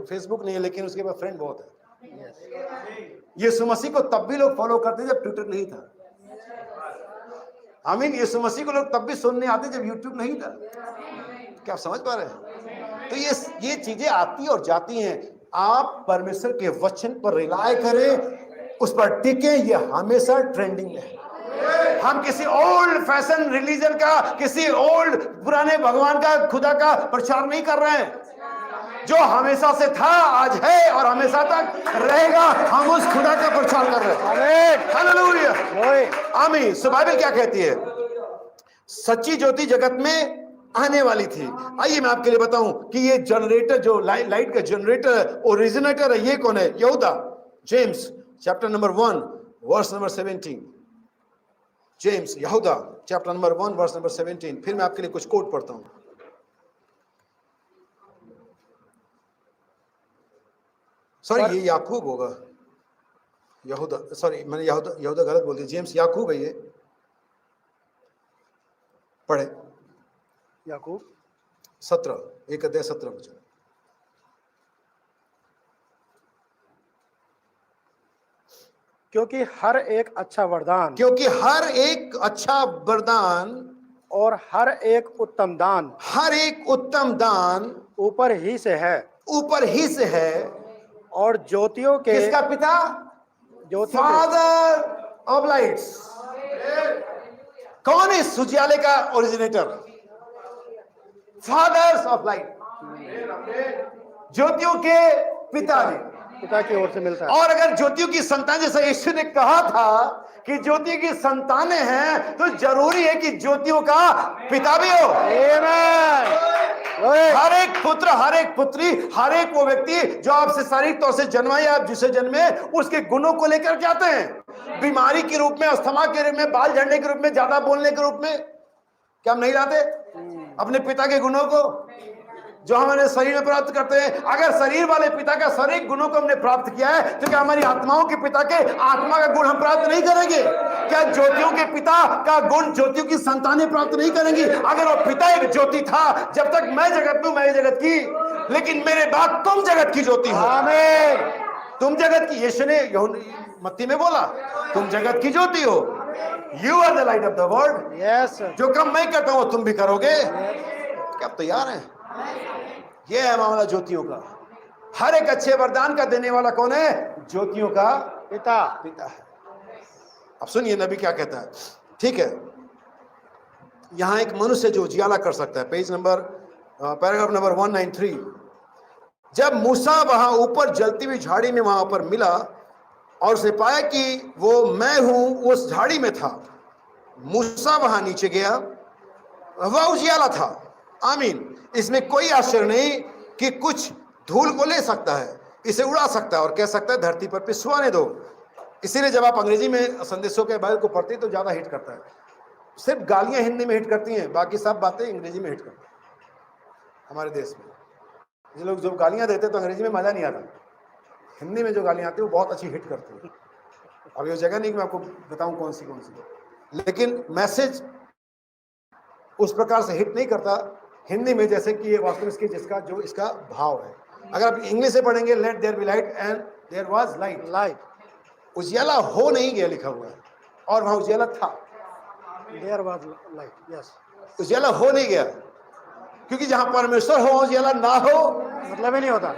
फेसबुक नहीं है, लेकिन उसके पास फ्रेंड बहुत है। यीशु मसीह को तब भी लोग फॉलो करते जब ट्विटर नहीं था। आमीन। यीशु मसीह को लोग तब भी सुनने आते जब यूट्यूब नहीं था। क्या आप समझ पा रहे हैं? तो ये चीजें आती और जाती हैं। आप परमेश्वर के वचन पर रिलाय करें, उस पर टिके, ये हमेशा ट्रेंडिंग में है। हम किसी ओल्ड फैशन रिलीजन का, किसी ओल्ड पुराने भगवान का, खुदा का प्रचार नहीं कर रहे हैं। जो हमेशा से था, आज है और हमेशा तक रहेगा, हम उस खुदा का प्रचार कर रहे हैं। आमीन। हालेलुया। आमीन। सो बाइबल क्या कहती है? सच्ची ज्योति जगत में आने वाली थी। आइए मैं आपके लिए बताऊं कि ये जनरेटर, जो लाइट का जनरेटर, ओरिजिनेटर है, ये कौन है? यहूदा। James chapter number 1 verse number 17। James, यहूदा चैप्टर नंबर 1 वर्स नंबर 17। फिर मैं आपके लिए कुछ कोट पढ़ता हूं। सॉरी, ये याकूब होगा। यहूदा, सॉरी, मैंने यहूदा गलत बोल दिया। जेम्स याकूब है ये। पढ़े याकूब 17, 1 अध्याय 17 वचन। क्योंकि हर एक अच्छा वरदान, क्योंकि हर एक अच्छा वरदान और हर एक उत्तम दान, हर एक उत्तम दान ऊपर ही से है, ऊपर ही से है। और ज्योतियों के, किसका पिता? ज्योतियों के, फादर ऑफ लाइट्स। कौन है इस उजियाले का ओरिजिनेटर? फादर्स ऑफ लाइट, ज्योतियों के पिताजी, पिता की ओर से मिलता है। और अगर ज्योतियों की संतान, जैसा यीशु ने कहा था कि ज्योति की संतानें हैं, तो जरूरी है कि ज्योतियों का पिता भी हो। हर एक पुत्र, हर एक पुत्री, हर एक वो व्यक्ति जो आपसे शारीरिक तौर से जन्मा या आप जिसे जन्मे, उसके गुणों को लेकर के आते हैं। बीमारी के रूप में, अस्थमा के रूप में, बाल झड़ने के रूप में, ज्यादा बोलने के रूप में। क्या हम नहीं लाते अपने पिता के गुणों को जो हमारे शरीर में प्राप्त करते हैं? अगर शरीर वाले पिता का शारीरिक गुणों को हमने प्राप्त किया है, तो क्या हमारी आत्माओं के पिता के आत्मा का गुण हम प्राप्त नहीं करेंगे? क्या ज्योतियों के पिता का गुण ज्योतियों की संतानें प्राप्त नहीं करेंगी? अगर वो पिता एक ज्योति था, जब तक मैं जगत में, मैं जगत की, लेकिन मेरे बाद तुम जगत की ज्योति हो। आमीन। तुम जगत की, यीशु ने मत्ती में बोला, तुम जगत की ज्योति हो। You are the light of the world. Yes, जो काम मैं करता हूं तुम भी करोगे। क्या आप तैयार हैं? यह है मामला ज्योतियों का। हर एक अच्छे वरदान का देने वाला कौन है? ज्योतियों का पिता। पिता है। अब सुनिए नबी क्या कहता है। ठीक है, यहाँ एक मनुष्य जो उजियाला कर सकता है। Page number paragraph number 193। जब मूसा वहां ऊपर जलती हुई झाड़ी में वहां पर मिला और उसे पाया कि वो मैं हूं, उस झाड़ी में था। मूसा वहां नीचे गया, वह उजियाला था। आमीन। इसमें कोई आश्चर्य नहीं कि कुछ धूल को ले सकता है, इसे उड़ा सकता है और कह सकता है धरती पर पिसवाने दो। इसीलिए जब आप अंग्रेजी में संदेशों के बाइबल को पढ़ते हैं तो ज्यादा हिट करता है। सिर्फ गालियां हिंदी में हिट करती हैं, बाकी सब बातें अंग्रेजी में हिट करती हैं। हमारे देश में ये लोग जो गालियां देते हैं तो अंग्रेजी में मजा नहीं आता, हिंदी में जो गालियां आती है वो बहुत अच्छी हिट करती है। अब ये जगह नहीं कि मैं आपको बताऊं कौन सी, लेकिन मैसेज उस प्रकार से हिट नहीं करता हिंदी में जैसे कि ये वास्तव में जिसका जो इसका भाव है। अगर आप इंग्लिश से पढ़ेंगे, let there be light and there was light, उजियाला हो नहीं गया लिखा हुआ है, और वहां उजियाला था। There was light, yes. उजियाला हो नहीं गया, क्योंकि जहां परमेश्वर हो उजियाला ना हो मतलब ही नहीं होता।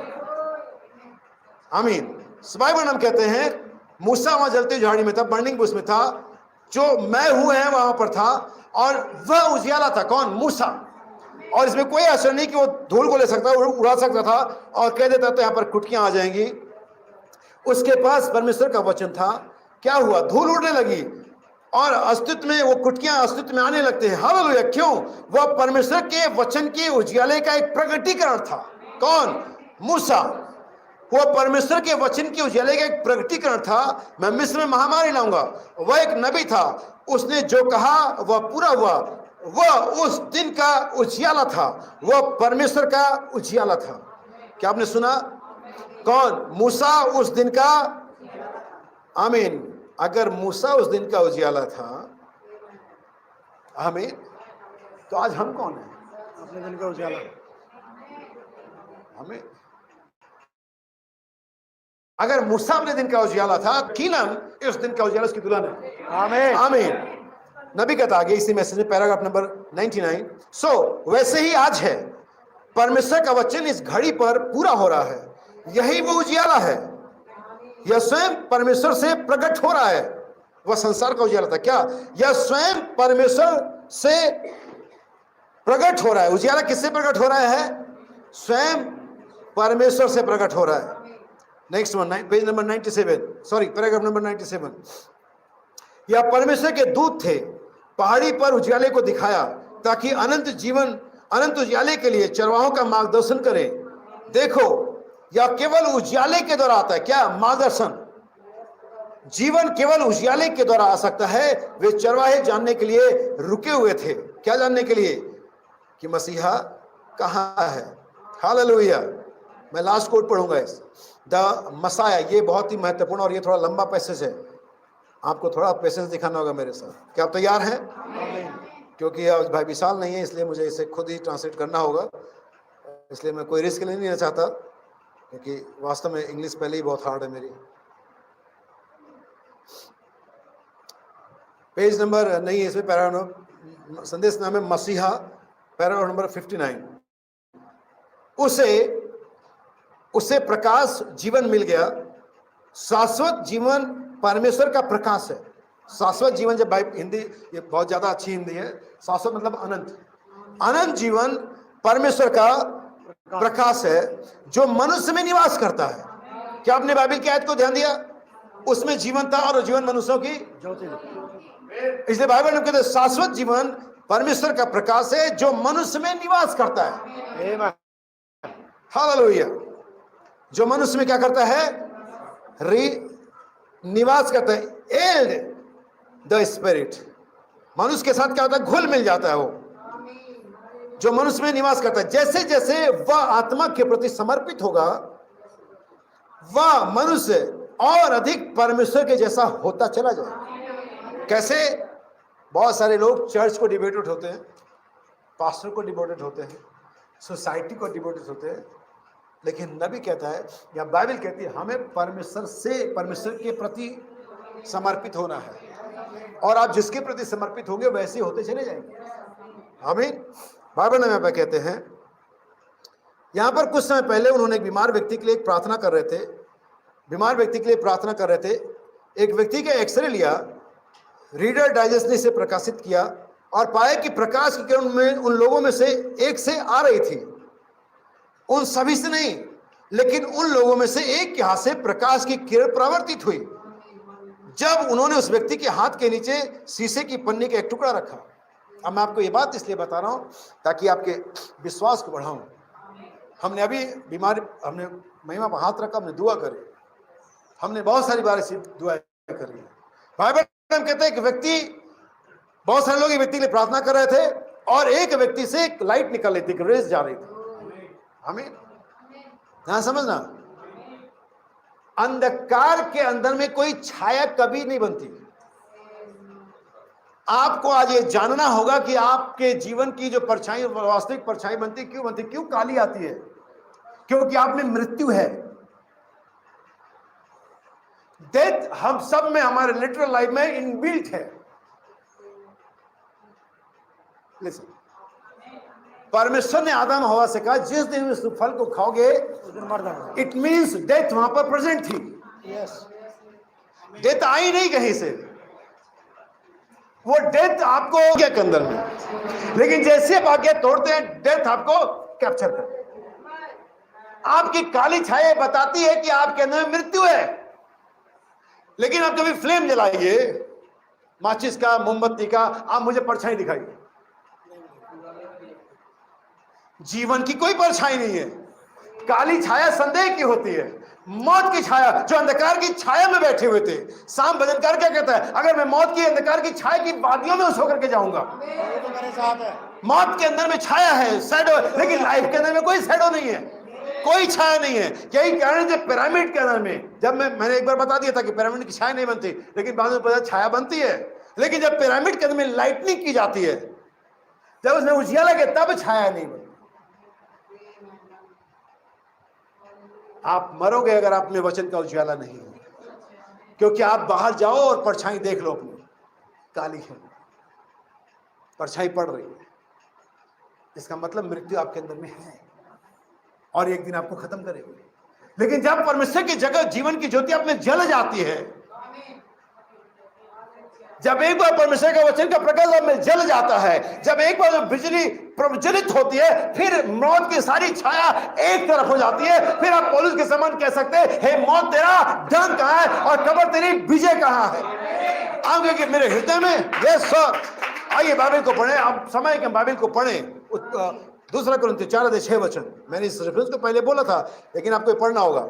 आमीन। बाइबल हम कहते हैं मूसा वहां जलती झाड़ी में था, बर्निंग बुश में था, जो मैं हूं है वहां पर था, और वह उजियाला था। कौन? मूसा। और इसमें कोई असर नहीं कि वो धूल को ले सकता, उड़ा सकता था और कह देता तो यहां पर कुटकियां आ जाएंगी। उसके पास परमेश्वर का वचन था। क्या हुआ? धूल उड़ने लगी और अस्तित्व में वो कुटकियां अस्तित्व में आने लगते हैं। हालेलुया। क्यों? वह परमेश्वर के वचन के उजियाले का एक प्रकटीकरण था। कौन? मूसा। वह परमेश्वर के वचन के उजियाले का एक प्रकटीकरण था। मैं मिस्र में महामारी लाऊंगा। वह एक नबी था, उसने जो कहा वह पूरा हुआ। वह उस दिन का उजियाला था, वह परमेश्वर का उजियाला था। क्या आपने सुना? कौन? मूसा उस दिन का। आमीन। अगर मूसा उस दिन का उजियाला था, आमीन, तो आज हम कौन हैं? अपने दिन का उजियाला। हमें अगर मूसा अपने दिन का उजियाला था, कीलन इस दिन का उजियाला उसकी दुल्हन है। आमीन। आमीन। नबी कहता आगे इसी मैसेज में पैराग्राफ नंबर 99। वैसे ही आज है, परमेश्वर का वचन इस घड़ी पर पूरा हो रहा है। यही वो उजियाला है, यह स्वयं परमेश्वर से प्रकट हो रहा है। वह संसार का उजियाला था। क्या? यह स्वयं परमेश्वर से प्रकट हो रहा है। उजियाला किससे प्रकट हो रहा है? स्वयं परमेश्वर से प्रकट हो रहा है। Next one, page number 97, sorry paragraph number 97। यह परमेश्वर के दूत थे, पहाड़ी पर उजियाले को दिखाया ताकि अनंत उजियाले के लिए चरवाहों का मार्गदर्शन करें। देखो, यह केवल उजियाले के द्वारा आता है। क्या? मार्गदर्शन। जीवन केवल उजियाले के द्वारा आ सकता है। वे चरवाहे जानने के लिए रुके हुए थे। क्या जानने के लिए? कि मसीहा कहां है। हालेलुया। मैं लास्ट कोट पढ़ूंगा इस द मसाया। ये बहुत ही महत्वपूर्ण और ये थोड़ा लंबा पैसेज है, आपको थोड़ा पेशेंस दिखाना होगा मेरे साथ। क्या आप तैयार हैं? क्योंकि आज भाई विशाल नहीं है, इसलिए मुझे इसे खुद ही ट्रांसलेट करना होगा। इसलिए मैं कोई रिस्क नहीं लेना चाहता, क्योंकि वास्तव में इंग्लिश पहले ही बहुत हार्ड है मेरी। पेज नंबर नहीं है इसमें, पैराग्राफ संदेश नाम है मसीहा, पैराग्राफ नंबर 59। उसे प्रकाश जीवन मिल गया। शाश्वत जीवन परमेश्वर का प्रकाश है। शाश्वत जीवन, जब भाई हिंदी ये बहुत ज्यादा अच्छी हिंदी है, शाश्वत मतलब अनंत। अनंत जीवन परमेश्वर का प्रकाश है जो मनुष्य में निवास करता है। क्या आपने बाइबल की आयत को ध्यान दिया? उसमें जीवन था और जीवन मनुष्यों की ज्योति। इसलिए बाइबल में कहते हैं शाश्वत जीवन परमेश्वर का प्रकाश है जो मनुष्य में निवास करता है। हालेलुया। जो मनुष्य में क्या करता है? निवास करता है। Eld the spirit. मनुष्य के साथ क्या होता है? घुल मिल जाता है वो, जो मनुष्य में निवास करता है। जैसे जैसे वह आत्मा के प्रति समर्पित होगा, वह मनुष्य और अधिक परमेश्वर के जैसा होता चला जाए। कैसे? बहुत सारे लोग चर्च को डिवोटेड होते हैं, पास्टर को डिवोटेड होते हैं, सोसाइटी को डिवोटेड होते हैं, लेकिन नबी कहता है या बाइबल कहती है हमें परमेश्वर के प्रति समर्पित होना है, और आप जिसके प्रति समर्पित होंगे वैसे होते चले जाएंगे। आमीन। बाइबल में यहाँ पे कहते हैं, यहाँ पर कुछ समय पहले उन्होंने एक बीमार व्यक्ति के लिए प्रार्थना कर रहे थे। बीमार व्यक्ति के लिए प्रार्थना कर रहे थे। एक व्यक्ति का एक्सरे लिया, रीडर डाइजेस्ट ने इसे प्रकाशित किया और पाए कि प्रकाश की किरण में उन लोगों में से एक से आ रही थी, उन सभी से नहीं, लेकिन उन लोगों में से एक के हाथ से प्रकाश की किरण परावर्तित हुई जब उन्होंने उस व्यक्ति के हाथ के नीचे शीशे की पन्नी का एक टुकड़ा रखा। अब मैं आपको ये बात इसलिए बता रहा हूं ताकि आपके विश्वास को बढ़ाऊं। हमने अभी हमने महिमा पर हाथ रखा, हमने दुआ करी, हमने बहुत सारी बार ऐसी दुआ करी है। बाइबल में कहते हैं कि व्यक्ति, बहुत सारे लोग एक व्यक्ति के लिए प्रार्थना कर रहे थे और एक व्यक्ति से एक लाइट निकल रही थी, एक रेस जा रही थी। हमें यहां समझना, अंधकार के अंदर में कोई छाया कभी नहीं बनती। आपको आज ये जानना होगा कि आपके जीवन की जो परछाई, वास्तविक परछाई बनती क्यों बनती, क्यों काली आती है? क्योंकि आप में मृत्यु है। डेथ हम सब में, हमारे लिटरल लाइफ में इनबिल्ट है। लिसन, परमेश्वर ने आदम हवा से कहा जिस दिन इस फल को खाओगे इट मींस डेथ वहां पर प्रेजेंट थी। डेथ आई नहीं कहीं से, वो डेथ आपको हो गया के अंदर में, लेकिन जैसे आप आगे तोड़ते हैं डेथ आपको कैप्चर करती है। आपकी काली छाया बताती है कि आपके अंदर मृत्यु है, लेकिन आप कभी फ्लेम जलाइए माचिस का, मोमबत्ती का, आप मुझे परछाई दिखाइए, जीवन की कोई परछाई नहीं है। काली छाया संदेह की होती है, मौत की छाया। जो अंधकार की छाया में बैठे हुए थे, शाम भजनकार क्या कहता है, अगर मैं मौत की, अंधकार की छाया की वादियों में सो करके जाऊंगा। मौत के अंदर में छाया है, शैडो, लेकिन लाइफ के अंदर में कोई शैडो नहीं है, कोई छाया नहीं है। यही कारण है पिरामिड के अंदर में, जब मैंने एक बार बता दिया था कि पिरामिड की छाया नहीं बनती, लेकिन बाद में पता छाया बनती है। लेकिन जब पिरामिड के अंदर में लाइटनिंग की जाती है, जब उसमें उजियाला लगे, तब छाया नहीं बनती। आप मरोगे अगर आप में वचन का उजाला नहीं है, क्योंकि आप बाहर जाओ और परछाई देख लो, अपनी काली है, परछाई पड़ रही है, इसका मतलब मृत्यु आपके अंदर में है और एक दिन आपको खत्म करेगी। लेकिन जब परमेश्वर की जगह जीवन की ज्योति आप में जल जाती है, जब एक बार परमेश्वर का वचन का प्रकाश आप में जल जाता है, जब एक बार बिजली प्रज्वलित होती है, फिर मौत की सारी छाया एक तरफ हो जाती है। फिर आप पौलुस के समान कह सकते हैं, हे मौत तेरा डंक कहां है और कब्र तेरी विजय कहां है? आगे कि मेरे हृदय में, यस सर। आइए बाइबल को पढ़ें, आप समय के बाइबल को पढ़ें। दूसरा कुरिन्थियों 4:6 मैंने इस रेफरेंस को पहले बोला था, लेकिन आपको पढ़ना होगा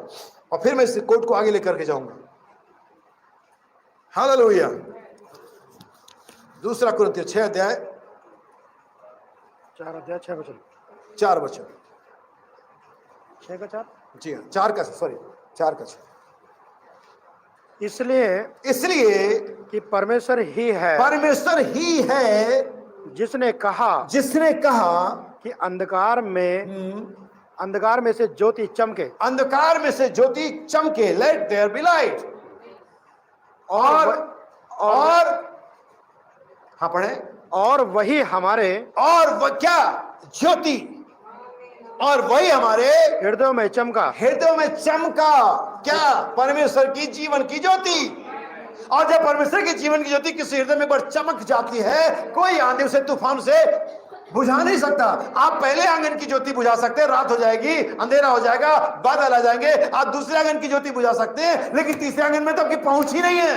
और फिर मैं इस कोट को आगे लेकर के जाऊंगा। हालेलुया। दूसरा कुरिन्थियों 6:4 4 6 का 4, जी हाँ, 4 का 6। इसलिए कि परमेश्वर ही है जिसने कहा कि अंधकार में से ज्योति चमके, लेट देयर बी लाइट। और हाँ पढ़े, और वही हमारे, और वह क्या, ज्योति, और वही हमारे हृदयों में चमका। क्या? परमेश्वर की जीवन की ज्योति। और जब परमेश्वर की जीवन की ज्योति किसी हृदय में बड़ चमक जाती है, कोई आंधी उसे तूफान से बुझा नहीं सकता। आप पहले आंगन की ज्योति बुझा सकते हैं, रात हो जाएगी, अंधेरा हो जाएगा, बादल आ जाएंगे, आप दूसरे आंगन की ज्योति बुझा सकते हैं, लेकिन तीसरे आंगन में तो आपकी पहुंच ही नहीं है।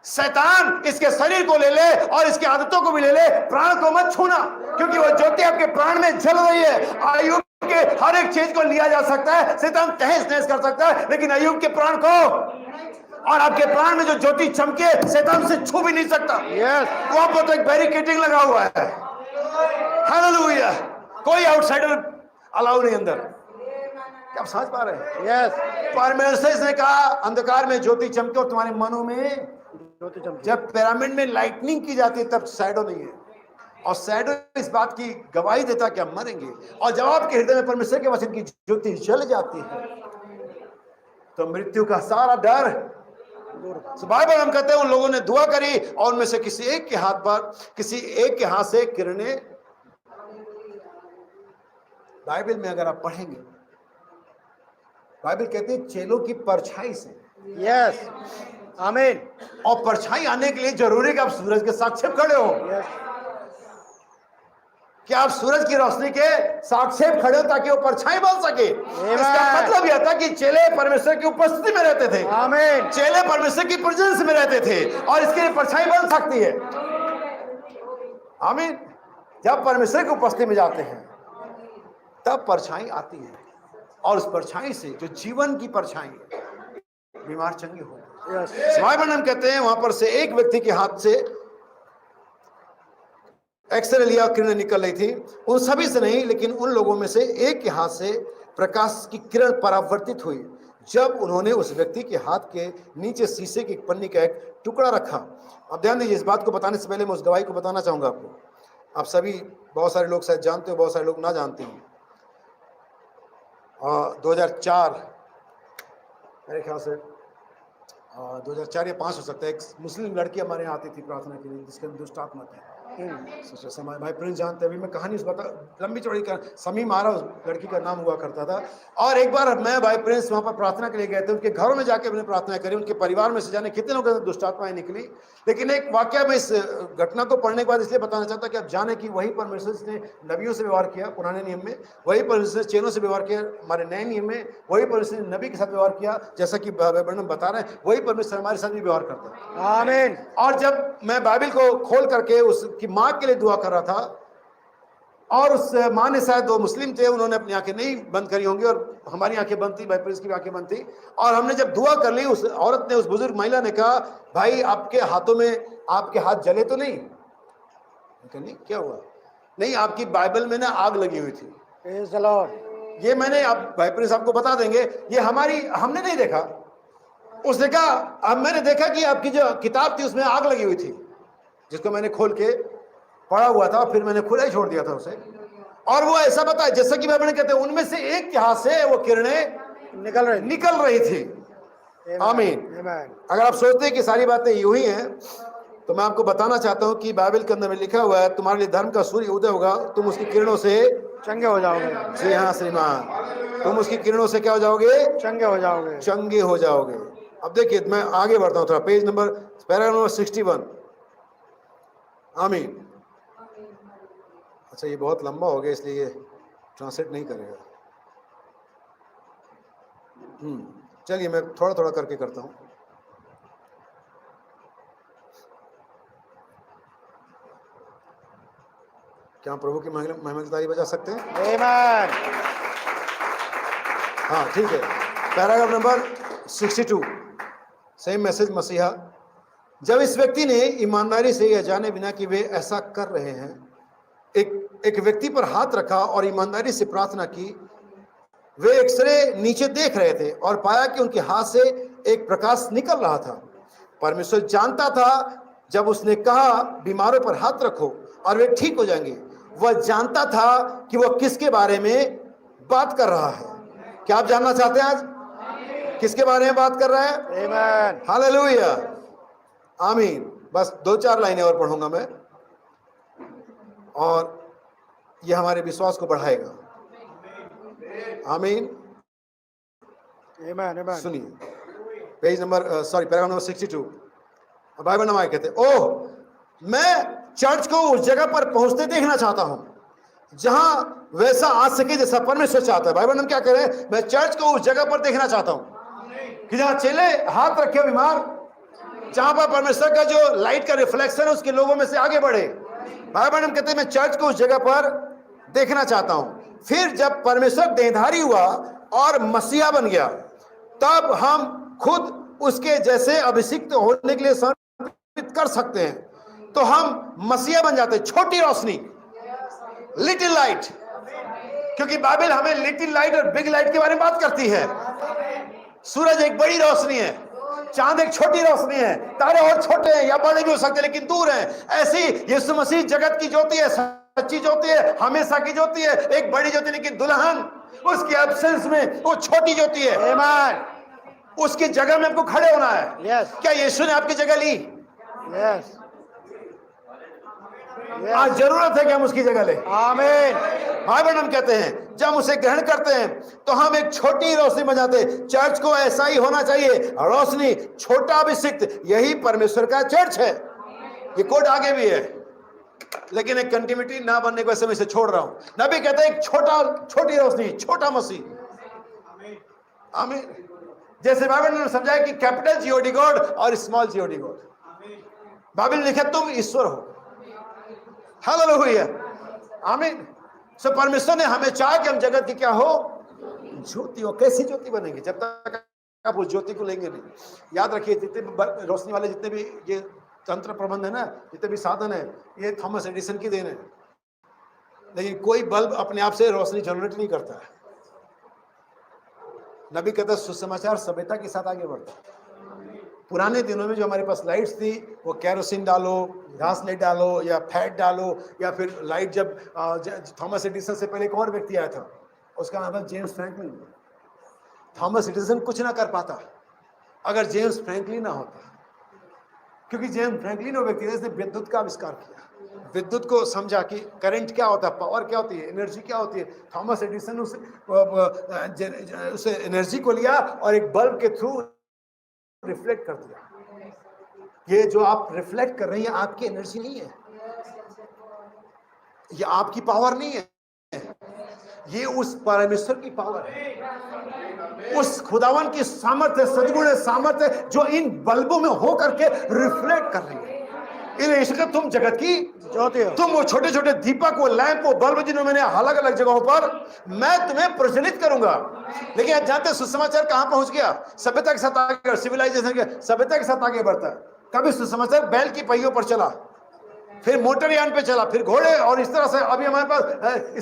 शैतान इसके शरीर को ले ले और इसकी आदतों को भी ले ले, प्राण को मत छूना, क्योंकि वो ज्योति आपके प्राण में जल रही है। अय्यूब के हर एक चीज को लिया जा सकता है, शैतान तहस नहस कर सकता है, लेकिन अय्यूब के प्राण को, और आपके प्राण में जो ज्योति चमके, शैतान से छू भी नहीं सकता। वहां पर तो एक बैरिकेडिंग लगा हुआ है। हालेलुया। कोई आउटसाइडर अलाउ नहीं अंदर। क्या आप समझ पा रहे हैं? यस। परमेश्वर ने कहा अंधकार में ज्योति चमके और तुम्हारे मनों में ज्योति चमके। जब पिरामिड में लाइटनिंग की जाती है तब शैडो नहीं है, और शैडो इस बात की गवाही देता कि हम मरेंगे। और जब आपके हृदय में परमेश्वर के वचन की ज्योति जल जाती है तो मृत्यु का सारा डर। बाइबल हम कहते हैं उन लोगों ने दुआ करी और उनमें से किसी एक के हाथ से किरणें, बाइबल में अगर आप पढ़ेंगे, बाइबल कहते हैं चेलों की परछाई से। यस। आमीन। और परछाई आने के लिए जरूरी है कि आप सूरज के साक्षेप खड़े हो। यस, कि आप सूरज की रोशनी के साक्षेप खड़े हो ताकि वो परछाई बन सके। इसका मतलब यह था कि चेले परमेश्वर की उपस्थिति में रहते थे। आमीन। चेले परमेश्वर की प्रेजेंस में रहते थे और इसके लिए परछाई बन सकती है। आमीन। जब परमेश्वर की उपस्थिति में जाते हैं तब परछाई आती है और उस परछाई से जो जीवन की परछाई है, बीमार चंगे हो गए। यस, बाइबल हम कहते हैं वहां पर से एक व्यक्ति के हाथ से एक्सरे लिया, किरणें निकल रही थी। उन सभी से नहीं, लेकिन उन लोगों में से एक के हाथ से प्रकाश की किरण परावर्तित हुई जब उन्होंने उस व्यक्ति के हाथ के नीचे शीशे की पन्नी का एक टुकड़ा रखा। अब ध्यान दीजिए, इस बात को बताने से पहले मैं उस गवाही को बताना चाहूंगा आपको। आप सभी, बहुत सारे लोग शायद जानते हो, बहुत सारे लोग ना जानते हैं। 2004 मेरे ख्याल से 2004 या 5 हो सकता है, एक मुस्लिम लड़की हमारे यहाँ आती थी प्रार्थना के लिए जिसके अंदर दुष्ट आत्मा थी। समय भाई प्रिंस जानते हैं, अभी मैं कहानी बता, लंबी चौड़ी कर, समीम आरा उस लड़की का नाम हुआ करता था। और एक बार मैं भाई प्रिंस वहाँ पर प्रार्थना के लिए गए थे, उनके घरों में जाके हमने प्रार्थना करी। उनके परिवार में से जाने कितने लोगों के दुष्ट आत्माएं निकली। लेकिन एक वाक्य में इस घटना को पढ़ने के बाद इसलिए बताना चाहता कि आप जाने कि वही परमेश्वर ने नबियों से व्यवहार किया पुराने नियम में, वही परमेश्वर ने चेलों से व्यवहार किया हमारे नए नियम में, वही परमेश्वर ने नबी के साथ व्यवहार किया, जैसा कि वर्णन बता रहे हैं, वही परमेश्वर हमारे साथ भी व्यवहार करता है। आमीन। और जब मैं बाइबल को खोल करके उसकी माँ के लिए दुआ कर रहा था, और उस माँ ने, शायद वो मुस्लिम थे, उन्होंने अपनी आंखें नहीं बंद करी होंगी और हमारी आंखें बंद थी, भाई प्रिंस की भी आंखें बंद थी। और हमने जब दुआ कर ली, उस औरत ने, उस बुजुर्ग महिला ने कहा, भाई आपके हाथों में, आपके हाथ जले तो नहीं? नहीं, क्या हुआ? नहीं, आपकी बाइबल में ना आग लगी हुई थी। Praise the Lord. ये मैंने, आप भाई प्रिंस आपको बता देंगे, ये हमने नहीं देखा। उसने कहा, अब मैंने देखा कि आपकी जो किताब थी उसमें आग लगी हुई थी, जिसको मैंने खोल के पढ़ा हुआ था, फिर मैंने खुला ही छोड़ दिया था उसे। और वो ऐसा बताया जैसा कि बाइबल में कहते हैं, उनमें से एक के हाथ से वो किरणें निकल रही थी। आमीन। अगर आप सोचते हैं कि सारी बातें यूं ही हैं, तो मैं आपको बताना चाहता हूं कि बाइबल के अंदर में लिखा हुआ है, तुम्हारे लिए धर्म का सूर्य उदय होगा, तुम उसकी किरणों से चंगे हो जाओगे। जी हाँ श्रीमान, तुम उसकी किरणों से क्या हो जाओगे? चंगे हो जाओगे। चंगे हो जाओगे। अब देखिए, मैं आगे बढ़ता हूं थोड़ा, पेज नंबर, पैराग्राफ नंबर 61। आमीन। अच्छा, ये बहुत लंबा हो गया इसलिए ये ट्रांसलेट नहीं करेगा। चलिए मैं थोड़ा थोड़ा करके करता हूं। क्या हम प्रभु की महिमा की ताली बजा सकते हैं? आमीन। हाँ ठीक है, पैराग्राफ नंबर 62, सेम मैसेज मसीहा। जब इस व्यक्ति ने ईमानदारी से यह जाने बिना कि वे ऐसा कर रहे हैं एक व्यक्ति पर हाथ रखा और ईमानदारी से प्रार्थना की, वे एक्सरे नीचे देख रहे थे और पाया कि उनके हाथ से एक प्रकाश निकल रहा था। परमेश्वर जानता था, जब उसने कहा बीमारों पर हाथ रखो और वे ठीक हो जाएंगे, वह जानता था कि वह किसके बारे में बात कर रहा है। क्या आप जानना चाहते हैं आज किसके बारे में बात कर रहा है? आमीन। हालेलुया, आमीन। बस 2-4 लाइनें और पढ़ूंगा मैं, और यह हमारे विश्वास को बढ़ाएगा। आमीन। सुनिए, page number paragraph number 62। Bible number कहते हैं, ओह मैं चर्च को उस जगह पर पहुंचते देखना चाहता हूं जहां वैसा आ सके जैसा परमेश्वर चाहता है। बाइबल हम क्या करें, मैं चर्च को उस जगह पर देखना चाहता हूं कि जहां चेले हाथ रखे बीमार, जहां पर परमेश्वर का जो लाइट का रिफ्लेक्शन है उसके लोगों में से आगे बढ़े। बाइबल हम कहते हैं, मैं चर्च को उस जगह पर देखना चाहता हूं। फिर जब परमेश्वर देहधारी हुआ और मसीहा बन गया, तब हम खुद उसके जैसे अभिषिक्त होने के लिए समर्पित कर सकते हैं। तो हम मसीहा बन जाते हैं, छोटी रोशनी, लिटिल लाइट। क्योंकि बाइबल हमें लिटिल लाइट और बिग लाइट के बारे में बात करती है। सूरज एक बड़ी रोशनी है, चांद एक छोटी रोशनी है, तारे और छोटे हैं या बड़े भी हो सकते हैं लेकिन दूर हैं। ऐसी यीशु मसीह जगत की ज्योति है, सच्ची ज्योति है, हमेशा की ज्योति है, एक बड़ी ज्योति, लेकिन दुल्हन उसकी एब्सेंस में वो छोटी ज्योति है। आमीन। उसकी जगह में आपको खड़े होना है। यस। क्या यीशु ने आपकी जगह ली? यस। आज जरूरत है कि हम उसकी जगह ले। आमीन। भाई बहन हम कहते हैं जब उसे ग्रहण करते हैं तो हम एक छोटी रोशनी बन जाते हैं। चर्च को ऐसा ही होना चाहिए, रोशनी, छोटा अभिषिक्त, यही परमेश्वर का चर्च है। ये कोड आगे भी है, लेकिन एक कंटिन्यूटी ना बनने की वजह से मैं इसे छोड़ रहा हूं। नबी कहते हैं छोटी रोशनी, छोटा मसीह। आमीन। जैसे बाइबल ने समझाया कि कैपिटल जीओडी गॉड और स्मॉल जीओडी गॉड। बाइबल ने लिखा तुम ईश्वर हो। हालेलुया, आमीन। सो परमेश्वर ने हमें चाहा कि हम जगत की क्या हो, ज्योति हो। कैसी ज्योति बनेगी जब तक आप उस ज्योति को लेंगे नहीं। याद रखिए, जितने रोशनी वाले जितने भी ये तंत्र प्रबंध है ना, जितने भी साधन है, ये थॉमस एडिसन की देन है। लेकिन कोई बल्ब अपने आप से रोशनी जनरेट नहीं करता है। नबी कहता है सुसमाचार सभ्यता के साथ आगे बढ़ता है। पुराने दिनों में जो हमारे पास लाइट्स थी, वो कैरोसिन डालो, घास लाइट डालो या फैट डालो, या फिर लाइट जब थॉमस एडिसन से पहले एक और व्यक्ति आया था, उसका नाम था जेम्स फ्रैंकलिन। थॉमस एडिसन कुछ ना कर पाता अगर जेम्स फ्रैंकलिन ना होता, क्योंकि जेम्स फ्रैंकलिन वो व्यक्ति जिसने विद्युत का आविष्कार किया, विद्युत को समझा कि करंट क्या होता है, पावर क्या होती है, एनर्जी क्या होती है। थॉमस एडिसन उसे एनर्जी को लिया और एक बल्ब के थ्रू रिफ्लेक्ट कर दिया। ये जो आप रिफ्लेक्ट कर रहे हैं, आपकी एनर्जी नहीं है, ये आपकी पावर नहीं है, ये उस परमेश्वर की पावर है, उस खुदावन की सामर्थ्य, सद्गुण सामर्थ्य जो इन बल्बों में हो करके रिफ्लेक्ट कर रही है। इन तुम जगत की ज्योति हो। तुम वो छोटे छोटे दीपक, वो लैंप, वो बल्ब जिन्हों मैंने अलग अलग जगहों पर मैं तुम्हें प्रज्वलित करूंगा। लेकिन आप जानते हैं सुसमाचार कहां पहुंच गया? सभ्यता के साथ आगे, सिविलाइजेशन के सभ्यता के साथ आगे बढ़ता है। कभी सुसमाचार बैल की पहियों पर चला, फिर मोटरयान पे चला, फिर घोड़े, और इस तरह से अभी हमारे पास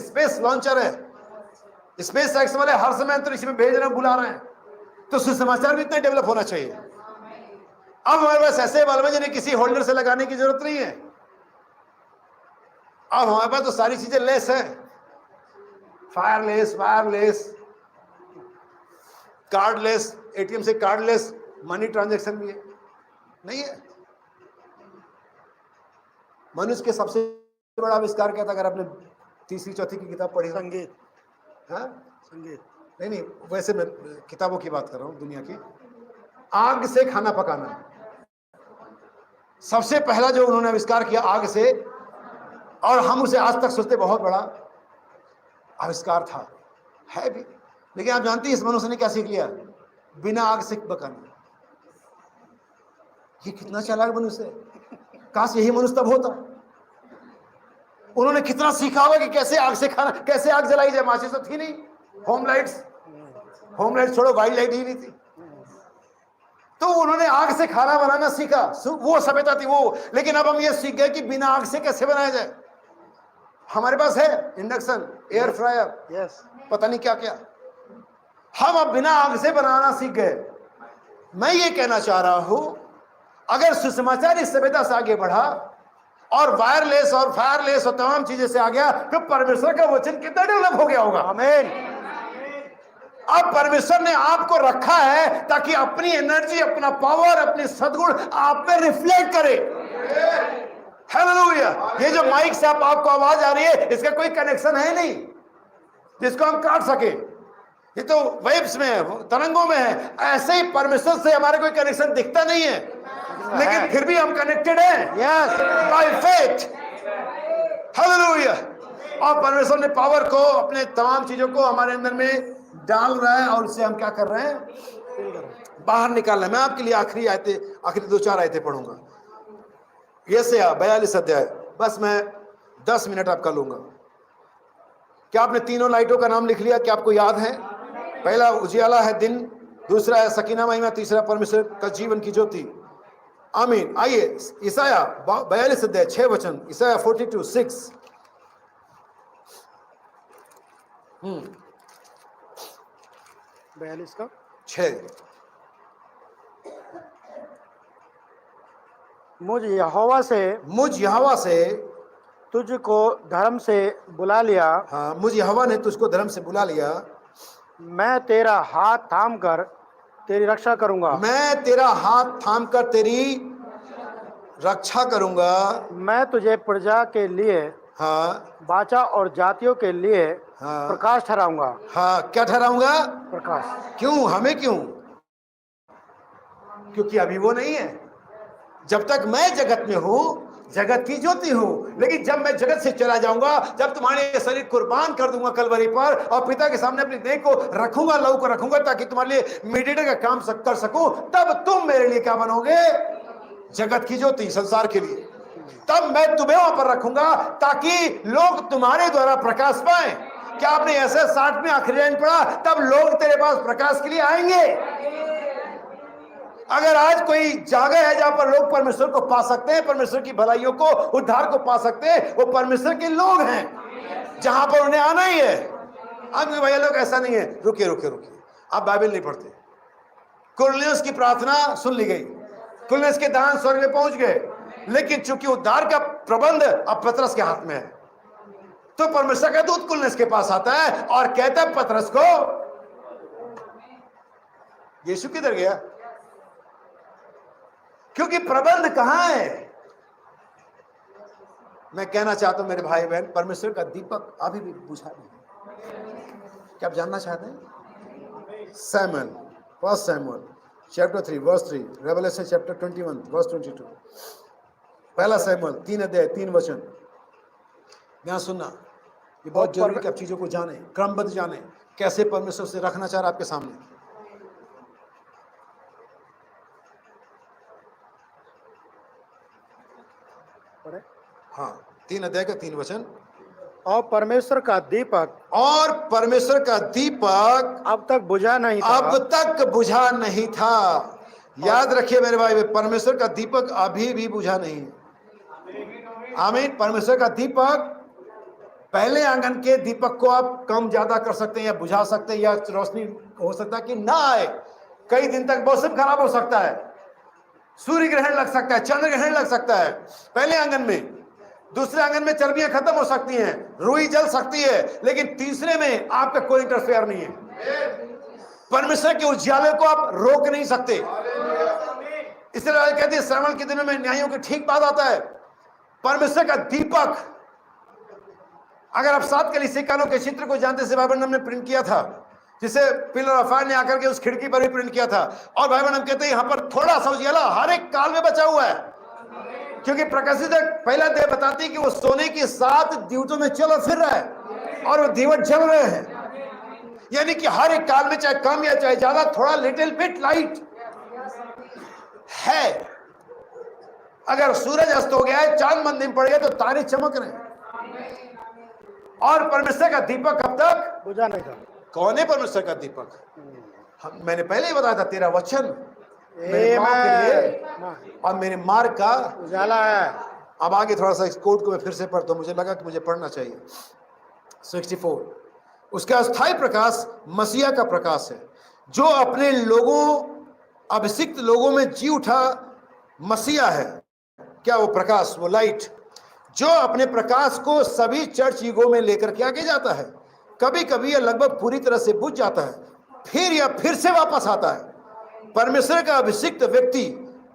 स्पेस लॉन्चर है, स्पेस एक्स वाले हर समय अंतरिक्ष में भेज रहे हैं, बुला रहे हैं। तो सुसमाचार भी इतना डेवलप होना चाहिए। अब हमारे पास ऐसे बल्ब है जिन्हें किसी होल्डर से लगाने की जरूरत नहीं है। अब हमारे पास तो सारी चीजें लेस है, फायरलेस, वायरलेस, कार्डलेस, एटीएम से कार्डलेस मनी ट्रांजैक्शन भी है, नहीं है। मनुष्य के सबसे बड़ा आविष्कार क्या था? अगर आपने तीसरी चौथी की किताब पढ़ी, संगीत। हाँ, संगीत नहीं, वैसे मैं किताबों की बात कर रहा हूं, दुनिया की। आग से खाना पकाना, सबसे पहला जो उन्होंने आविष्कार किया, आग से। और हम उसे आज तक सोचते बहुत बड़ा आविष्कार था, है भी। लेकिन आप जानती हैं इस मनुष्य ने क्या सीख लिया? बिना आग से पकाना। ये कितना चालाक मनुष्य है। काश यही मनुष्य तब होता। उन्होंने कितना सीखा होगा कि कैसे आग से खाना, कैसे आग जलाई जाए। माचिस तो थी नहीं, होम लाइट छोड़ो, वाइल्ड लाइट ही नहीं थी। तो उन्होंने आग से खाना बनाना सीखा, वो सभ्यता थी वो। लेकिन अब हम ये सीख गए कि बिना आग से कैसे बनाया जाए। हमारे पास है इंडक्शन, एयर फ्रायर, यस, पता नहीं क्या क्या। हम अब बिना आग से बनाना सीख गए। मैं ये कहना चाह रहा हूं, अगर सुसमाचार इस सभ्यता से आगे बढ़ा और वायरलेस और फायरलेस और तमाम चीजें से आ गया, तो परमेश्वर का वचन कितना डेवलप हो गया होगा। आमीन। अब परमेश्वर ने आपको रखा है ताकि अपनी एनर्जी, अपना पावर, अपनी सद्गुण आप में रिफ्लेक्ट करे। हालेलुया। ये जो माइक से आपको आवाज आ रही है, इसका कोई कनेक्शन है नहीं जिसको हम काट सके। ये तो वेव्स में है, तरंगों में है। ऐसे ही परमेश्वर से हमारे कोई कनेक्शन दिखता नहीं है, लेकिन फिर भी हम कनेक्टेड हैं, यस, बाय फेथ। हालेलुया। और परमेश्वर ने पावर को, अपने तमाम चीजों को हमारे अंदर में डाल रहा है, और उससे हम क्या कर रहे हैं? बाहर निकाल रहे हैं। मैं आपके लिए आखिरी 2-4 आयतें पढ़ूंगा। यशायाह 42 अध्याय, बस मैं 10 मिनट आपका लूंगा। क्या आपने तीनों लाइटों का नाम लिख लिया? क्या आपको याद है? पहला उजियाला है दिन, दूसरा है सकीना महिमा, तीसरा परमेश्वर का जीवन की ज्योति। आमीन। आइए यशायाह 42 अध्याय 6 वचन, यशायाह 42:6। 42 का 6। मुझ यहोवा से तुझको धर्म से बुला लिया। हाँ, मुझ यहोवा ने तुझको धर्म से बुला लिया। मैं तेरा हाथ थाम कर तेरी रक्षा करूंगा। मैं तेरा हाथ थाम कर तेरी रक्षा करूंगा। मैं तुझे प्रजा के लिए हाँ वाचा और जातियों के लिए हाँ प्रकाश ठहराऊंगा। हाँ, क्या ठहराऊंगा? प्रकाश। क्यों? हमें क्यों? क्योंकि अभी वो नहीं है। जब तक मैं जगत में हूं, जगत की ज्योति हूं, लेकिन जब मैं जगत से चला जाऊंगा, जब तुम्हारे ये शरीर कुर्बान कर दूंगा कलवरी पर और पिता के सामने अपनी देह को रखूंगा, लहू को रखूंगा, ताकि तुम्हारे लिए मीडिएटर का काम कर सकूं, तब तुम मेरे लिए क्या बनोगे? जगत की ज्योति, संसार के लिए। तब मैं तुम्हें वहां पर रखूंगा ताकि लोग तुम्हारे द्वारा प्रकाश पाए। क्या आपने ऐसे 60 में आखिरी लाइन पढ़ा? तब लोग तेरे पास प्रकाश के लिए आएंगे। अगर आज कोई जगह है जहां पर लोग परमेश्वर को पा सकते हैं, परमेश्वर की भलाइयों को, उद्धार को पा सकते हैं, वो परमेश्वर के लोग हैं, जहां पर उन्हें आना ही है। अब भैया लोग ऐसा नहीं है। रुकिए रुकिए रुकिए, आप बाइबल नहीं पढ़ते। कुरनेलियुस की प्रार्थना सुन ली गई, कुरनेलियुस के दान स्वर्ग में पहुंच गए, लेकिन चूंकि उद्धार का प्रबंध अब पतरस के हाथ में है, तो परमेश्वर का दूत कुरनेलियुस के पास आता है और कहता है पतरस को, यीशु किधर गया? क्योंकि प्रबंध कहां है? मैं कहना चाहता हूं मेरे भाई बहन, परमेश्वर का दीपक अभी भी बुझा नहीं। क्या आप जानना चाहते हैं? Samuel, first Samuel chapter 3 verse 3, Revelation chapter 21 verse 22, पहला सैमुअल 3 अध्याय 3 वचन। ध्यान सुनना, ये बहुत जरूरी है कि आप चीजों को जाने, क्रमबद्ध जाने, कैसे परमेश्वर से रखना चाह रहा आपके सामने। हाँ, 3 अध्याय का 3 वचन। और परमेश्वर का दीपक, और परमेश्वर का दीपक अब तक बुझा नहीं था, अब तक बुझा नहीं था। याद रखिए मेरे भाई, परमेश्वर का दीपक अभी भी बुझा नहीं है। आमीन। परमेश्वर का दीपक, पहले आंगन के दीपक को आप कम ज्यादा कर सकते हैं या बुझा सकते हैं, या रोशनी हो सकता है कि ना आए, कई दिन तक मौसम खराब हो सकता है, सूर्य ग्रहण लग सकता है, चंद्र ग्रहण लग सकता है पहले आंगन में। दूसरे आंगन में चर्बियां खत्म हो सकती हैं, रुई जल सकती है, लेकिन तीसरे में आपका कोई इंटरफेयर नहीं है। परमेश्वर के उजियाले को आप रोक नहीं सकते। इसलिए कहते हैं श्रावण के दिनों में न्यायों की ठीक बात आता है। परमेश्वर का दीपक, अगर आप 7 कलीसिया कानों के चित्र को जानते से भाई बहन ने प्रिंट किया था, जिसे पिलर ऑफ फायर ने आकर के उस खिड़की पर भी प्रिंट किया था, और भाई बहन कहते हैं यहां पर थोड़ा सा उजियाला हर एक काल में बचा हुआ है, क्योंकि प्रकाशित पहला अध्याय बताती है कि वो सोने के 7 दीवटों में चल फिर रहा है और वो दीवट जल रहे हैं। यानी कि हर एक काल में, चाहे कम या चाहे ज्यादा, थोड़ा लिटिल बिट लाइट है। अगर सूरज अस्त हो गया है, चांद मंदिर पड़ गया, तो तारे चमक रहे हैं। और परमेश्वर का दीपक कब तक बुझा नहीं था। कौन है परमेश्वर का दीपक? मैंने पहले ही बताया था, तेरा वचन मेरे मार्ग के लिए और मेरे मार्ग का उजाला है। अब आगे थोड़ा सा इस कोड को मैं फिर से पढ़ता हूं, मुझे लगा कि मुझे पढ़ना चाहिए। 64, उसका अस्थाई प्रकाश मसीहा का प्रकाश है, जो अपने लोगों, अभिषिक्त लोगों में जी उठा मसीहा है। क्या वो प्रकाश, वो लाइट, जो अपने प्रकाश को सभी चर्च युगों में लेकर के आगे जाता है। कभी कभी यह लगभग पूरी तरह से बुझ जाता है, फिर यह फिर से वापस आता है। परमेश्वर का अभिषिक्त व्यक्ति,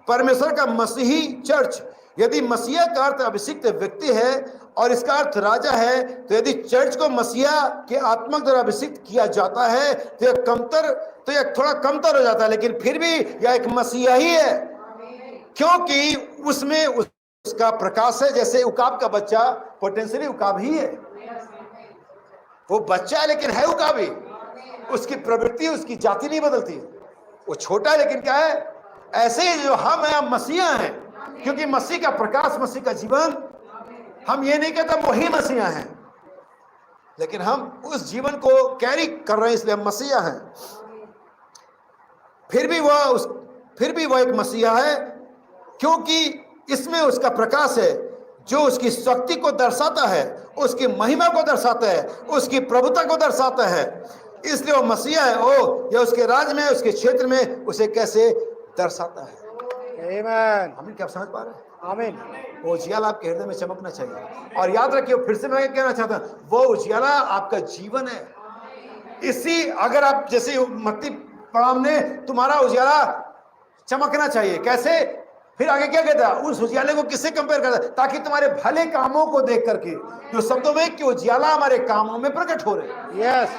परमेश्वर का मसीही चर्च, यदि मसीहा का अर्थ अभिषिक्त व्यक्ति है और इसका अर्थ राजा है, तो यदि चर्च को मसीहा के आत्मा द्वारा अभिषिक्त किया जाता है तो यह थोड़ा कमतर हो जाता है, लेकिन फिर भी यह एक मसीहा ही है, क्योंकि उसमें उसका प्रकाश है। जैसे उकाब का बच्चा पोटेंशियली उकाब ही है, वो बच्चा है लेकिन है उकाब ही, उसकी प्रवृत्ति, उसकी जाति नहीं बदलती, वो छोटा है लेकिन क्या है, ऐसे ही जो हम हैं, हम मसीहा हैं, क्योंकि मसीह का प्रकाश, मसीह का जीवन, हम ये नहीं कहते वही मसीहा हैं, लेकिन हम उस जीवन को कैरी कर रहे हैं, इसलिए हम मसीहा हैं। फिर भी वह एक मसीहा है, क्योंकि इसमें उसका प्रकाश है जो उसकी शक्ति को दर्शाता है, उसकी महिमा को दर्शाता है, उसकी प्रभुता को दर्शाता है। इसलिए वो मसीहा है। यह उसके राज में, उसके क्षेत्र में उसे कैसे दर्शाता है। आमीन। आमीन। क्या आप समझ पा रहे हैं? आमीन। वो उजियाला आपके हृदय में चमकना चाहिए। और याद रखिए, फिर से मैं कहना चाहता हूं, वो उजियाला आपका जीवन है। अगर आप जैसे मत्ती पढ़ा हमने, तुम्हारा उजियाला चमकना चाहिए। कैसे? फिर आगे क्या कहता है, उस उजियाले को किससे कंपेयर करता है, ताकि तुम्हारे भले कामों को देख करके, जो शब्दों में कि उजियाला हमारे कामों में प्रकट हो रहे। यस,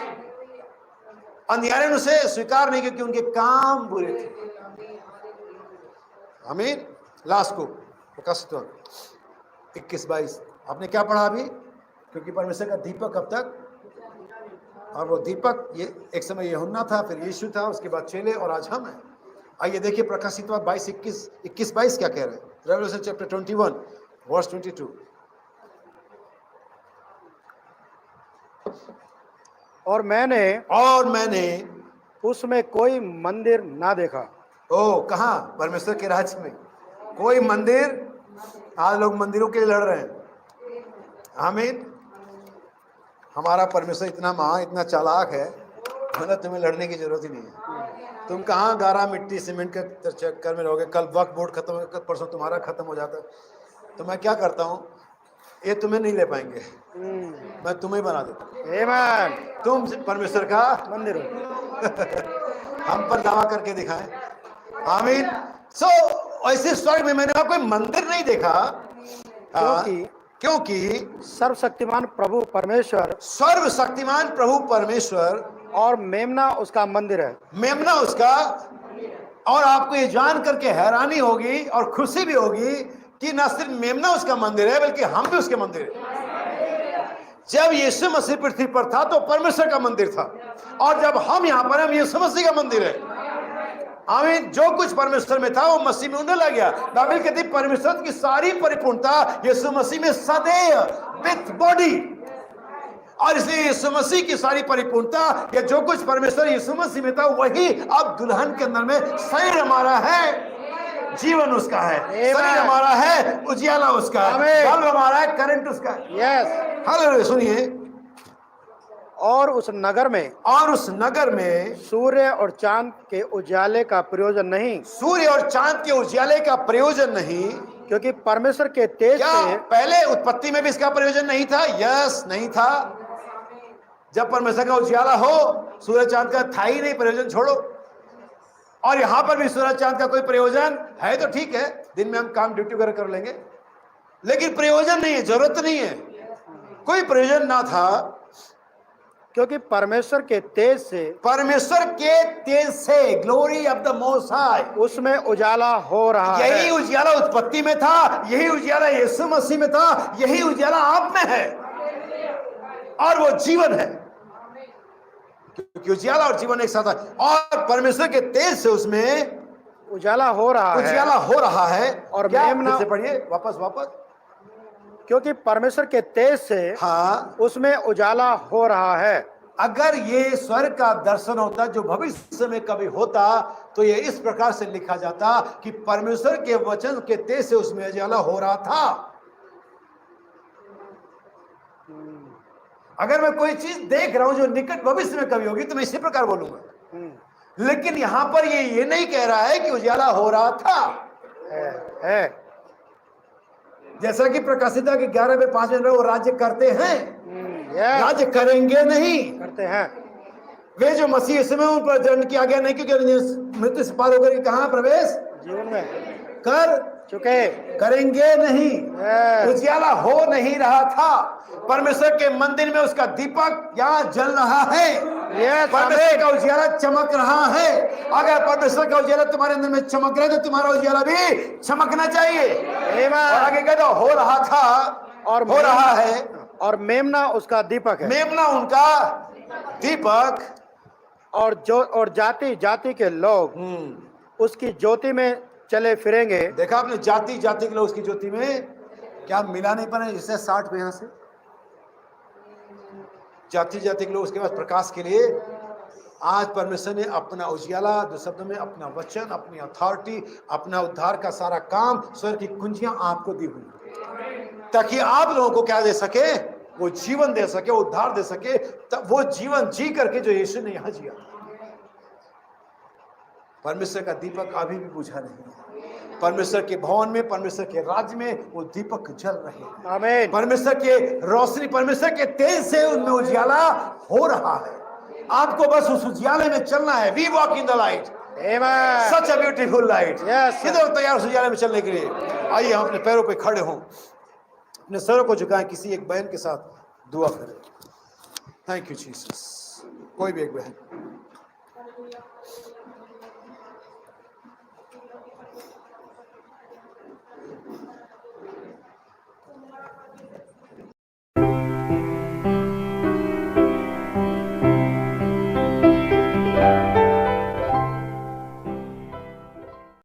अंधियारे ने उसे स्वीकार नहीं क्योंकि उनके काम बुरे थे। आमीन। लास्ट को प्रकाशित 21-22 आपने क्या पढ़ा अभी, क्योंकि परमेश्वर का दीपक अब तक, और वो दीपक ये एक समय यूहन्ना था, फिर यीशु था, उसके बाद चेले, और आज हम हैं। आइए देखिए प्रकाशित 22-21-22 क्या कह रहे हैं। Revelation chapter 21 verse 22। और मैंने उसमें कोई मंदिर ना देखा। ओ, कहाँ? परमेश्वर के राज्य में कोई मंदिर। आज लोग मंदिरों के लिए लड़ रहे हैं। आमीन। हमारा परमेश्वर इतना महान, इतना चालाक है, मतलब तुम्हें लड़ने की जरूरत ही नहीं है। तुम कहाँ गारा मिट्टी सीमेंट के चक्कर में रहोगे। कल वक्त बोर्ड खत्म हो, परसों तुम्हारा खत्म हो जाता है। तो मैं क्या करता हूँ, ये तुम्हें नहीं ले पाएंगे, मैं तुम्हें बना देता हूँ। आमीन। तुम परमेश्वर का मंदिर हो। हम पर दावा करके दिखाएं। आमीन। सो ऐसे स्वर्ग में मैंने कोई मंदिर नहीं देखा, क्योंकि सर्वशक्तिमान प्रभु परमेश्वर, सर्वशक्तिमान प्रभु परमेश्वर और मेमना उसका मंदिर है। मेमना उसका। और आपको ये जान करके हैरानी होगी और खुशी भी होगी कि न सिर्फ मेमना उसका मंदिर है, बल्कि हम भी उसके मंदिर हैं। जब यीशु मसीह पृथ्वी पर था तो परमेश्वर का मंदिर था, और जब हम यहाँ पर, हम यीशु मसीह का मंदिर है। आमीन। जो कुछ परमेश्वर में था वो मसीह में उन्हें लग गया। बाइबल कहती है परमेश्वर की सारी परिपूर्णता यीशु मसीह में सदैव विथ बॉडी, और इसलिए यीशु मसीह की सारी परिपूर्णता, या जो कुछ परमेश्वर यीशु मसीह में था वही अब दुल्हन के अंदर में। शरीर हमारा है, जीवन उसका है। शरीर हमारा है, उजियाला उसका है। बल्ब हमारा है, करंट उसका है। यस। हालेलुया। सुनिए, और उस नगर में सूर्य और चांद के उजाले का प्रयोजन नहीं। सूर्य और चांद के उजियाले का प्रयोजन नहीं, क्योंकि परमेश्वर के तेज से। पहले उत्पत्ति में भी इसका प्रयोजन नहीं था? यस, नहीं था। जब परमेश्वर का उजियाला हो, सूर्य चांद का था ही नहीं, प्रयोजन छोड़ो। और यहां पर भी सूर्य चांद का कोई प्रयोजन है तो ठीक है, दिन में हम काम ड्यूटी वगैरह कर लेंगे, लेकिन प्रयोजन नहीं है, जरूरत नहीं है, कोई प्रयोजन ना था। क्योंकि परमेश्वर के तेज से glory of the most high, उसमें उजाला हो रहा है। यही उजियाला उत्पत्ति में था, यही उजियाला यीशु मसीह में था, यही उजियाला आप में है, और वो जीवन है। क्योंकि उजियाला और जीवन एक साथ है, और परमेश्वर के तेज से उसमें उजाला हो रहा है। और मेमना से पढ़िए वापस। क्योंकि परमेश्वर के तेज से उसमें उजाला हो रहा है। अगर ये स्वर्ग का दर्शन होता जो भविष्य में कभी होता, तो ये इस प्रकार से लिखा जाता कि परमेश्वर के वचन के तेज से उसमें उजाला हो रहा था। अगर मैं कोई चीज देख रहा हूं जो निकट भविष्य में कभी होगी, तो मैं इसी प्रकार बोलूंगा। लेकिन यहां पर ये नहीं कह रहा है कि उजाला हो रहा था, है। जैसा कि प्रकाशिता के 11-5 में वो राज्य करते हैं, राज्य करेंगे नहीं, करते हैं। वे जो मसीह इसमें उन पर जन्म किया गया नहीं, क्योंकि मृत्यु से पार होकर कहां प्रवेश जीवन में कर चुके, करेंगे नहीं। उजियाला हो नहीं रहा था। परमेश्वर के मंदिर में उसका दीपक यहाँ जल रहा है, परमेश्वर का उजियाला चमक रहा है। अगर परमेश्वर का उजियाला तुम्हारे अंदर में चमक रहा है, तो तुम्हारा उजियाला भी चमकना चाहिए। और आगे कहता हो रहा था और हो रहा है, और मेमना उसका दीपक है। मेमना उनका दीपक, और जाति जाति के लोग उसकी ज्योति में चले फिरेंगे। देखा आपने, जाति जाति के लोग उसकी ज्योति में, क्या मिला नहीं पाए जिससे 60 पे यहां से जाति जाति के लोग उसके पास प्रकाश के लिए। आज परमेश्वर ने अपना उजियाला, दो शब्दों में अपना वचन, अपनी अथॉरिटी, अपना उद्धार का सारा काम, स्वर्ग की कुंजियां आपको दी हुई, ताकि आप लोगों को क्या दे सके, वो जीवन दे सके, उद्धार दे सके। तब वो जीवन जी करके जो यीशु ने यहां जिया। परमेश्वर का दीपक अभी भी बुझा नहीं है। परमेश्वर के भवन में, परमेश्वर के राज्य में वो दीपक जल रहे हैं। आमीन। परमेश्वर के रोशनी, परमेश्वर के तेज से उनमें उजियाला हो रहा है। आपको बस उस उजियाले में चलना है। We walk in the light. Amen. Such a beautiful light. Yes, sir. कितने लोग तैयार हो उजाले में चलने के लिए? आइए हम अपने पैरों पे खड़े हों, अपने सरों को झुकाएं, किसी एक बहन के साथ दुआ करें। Thank you Jesus. कोई भी एक बहन।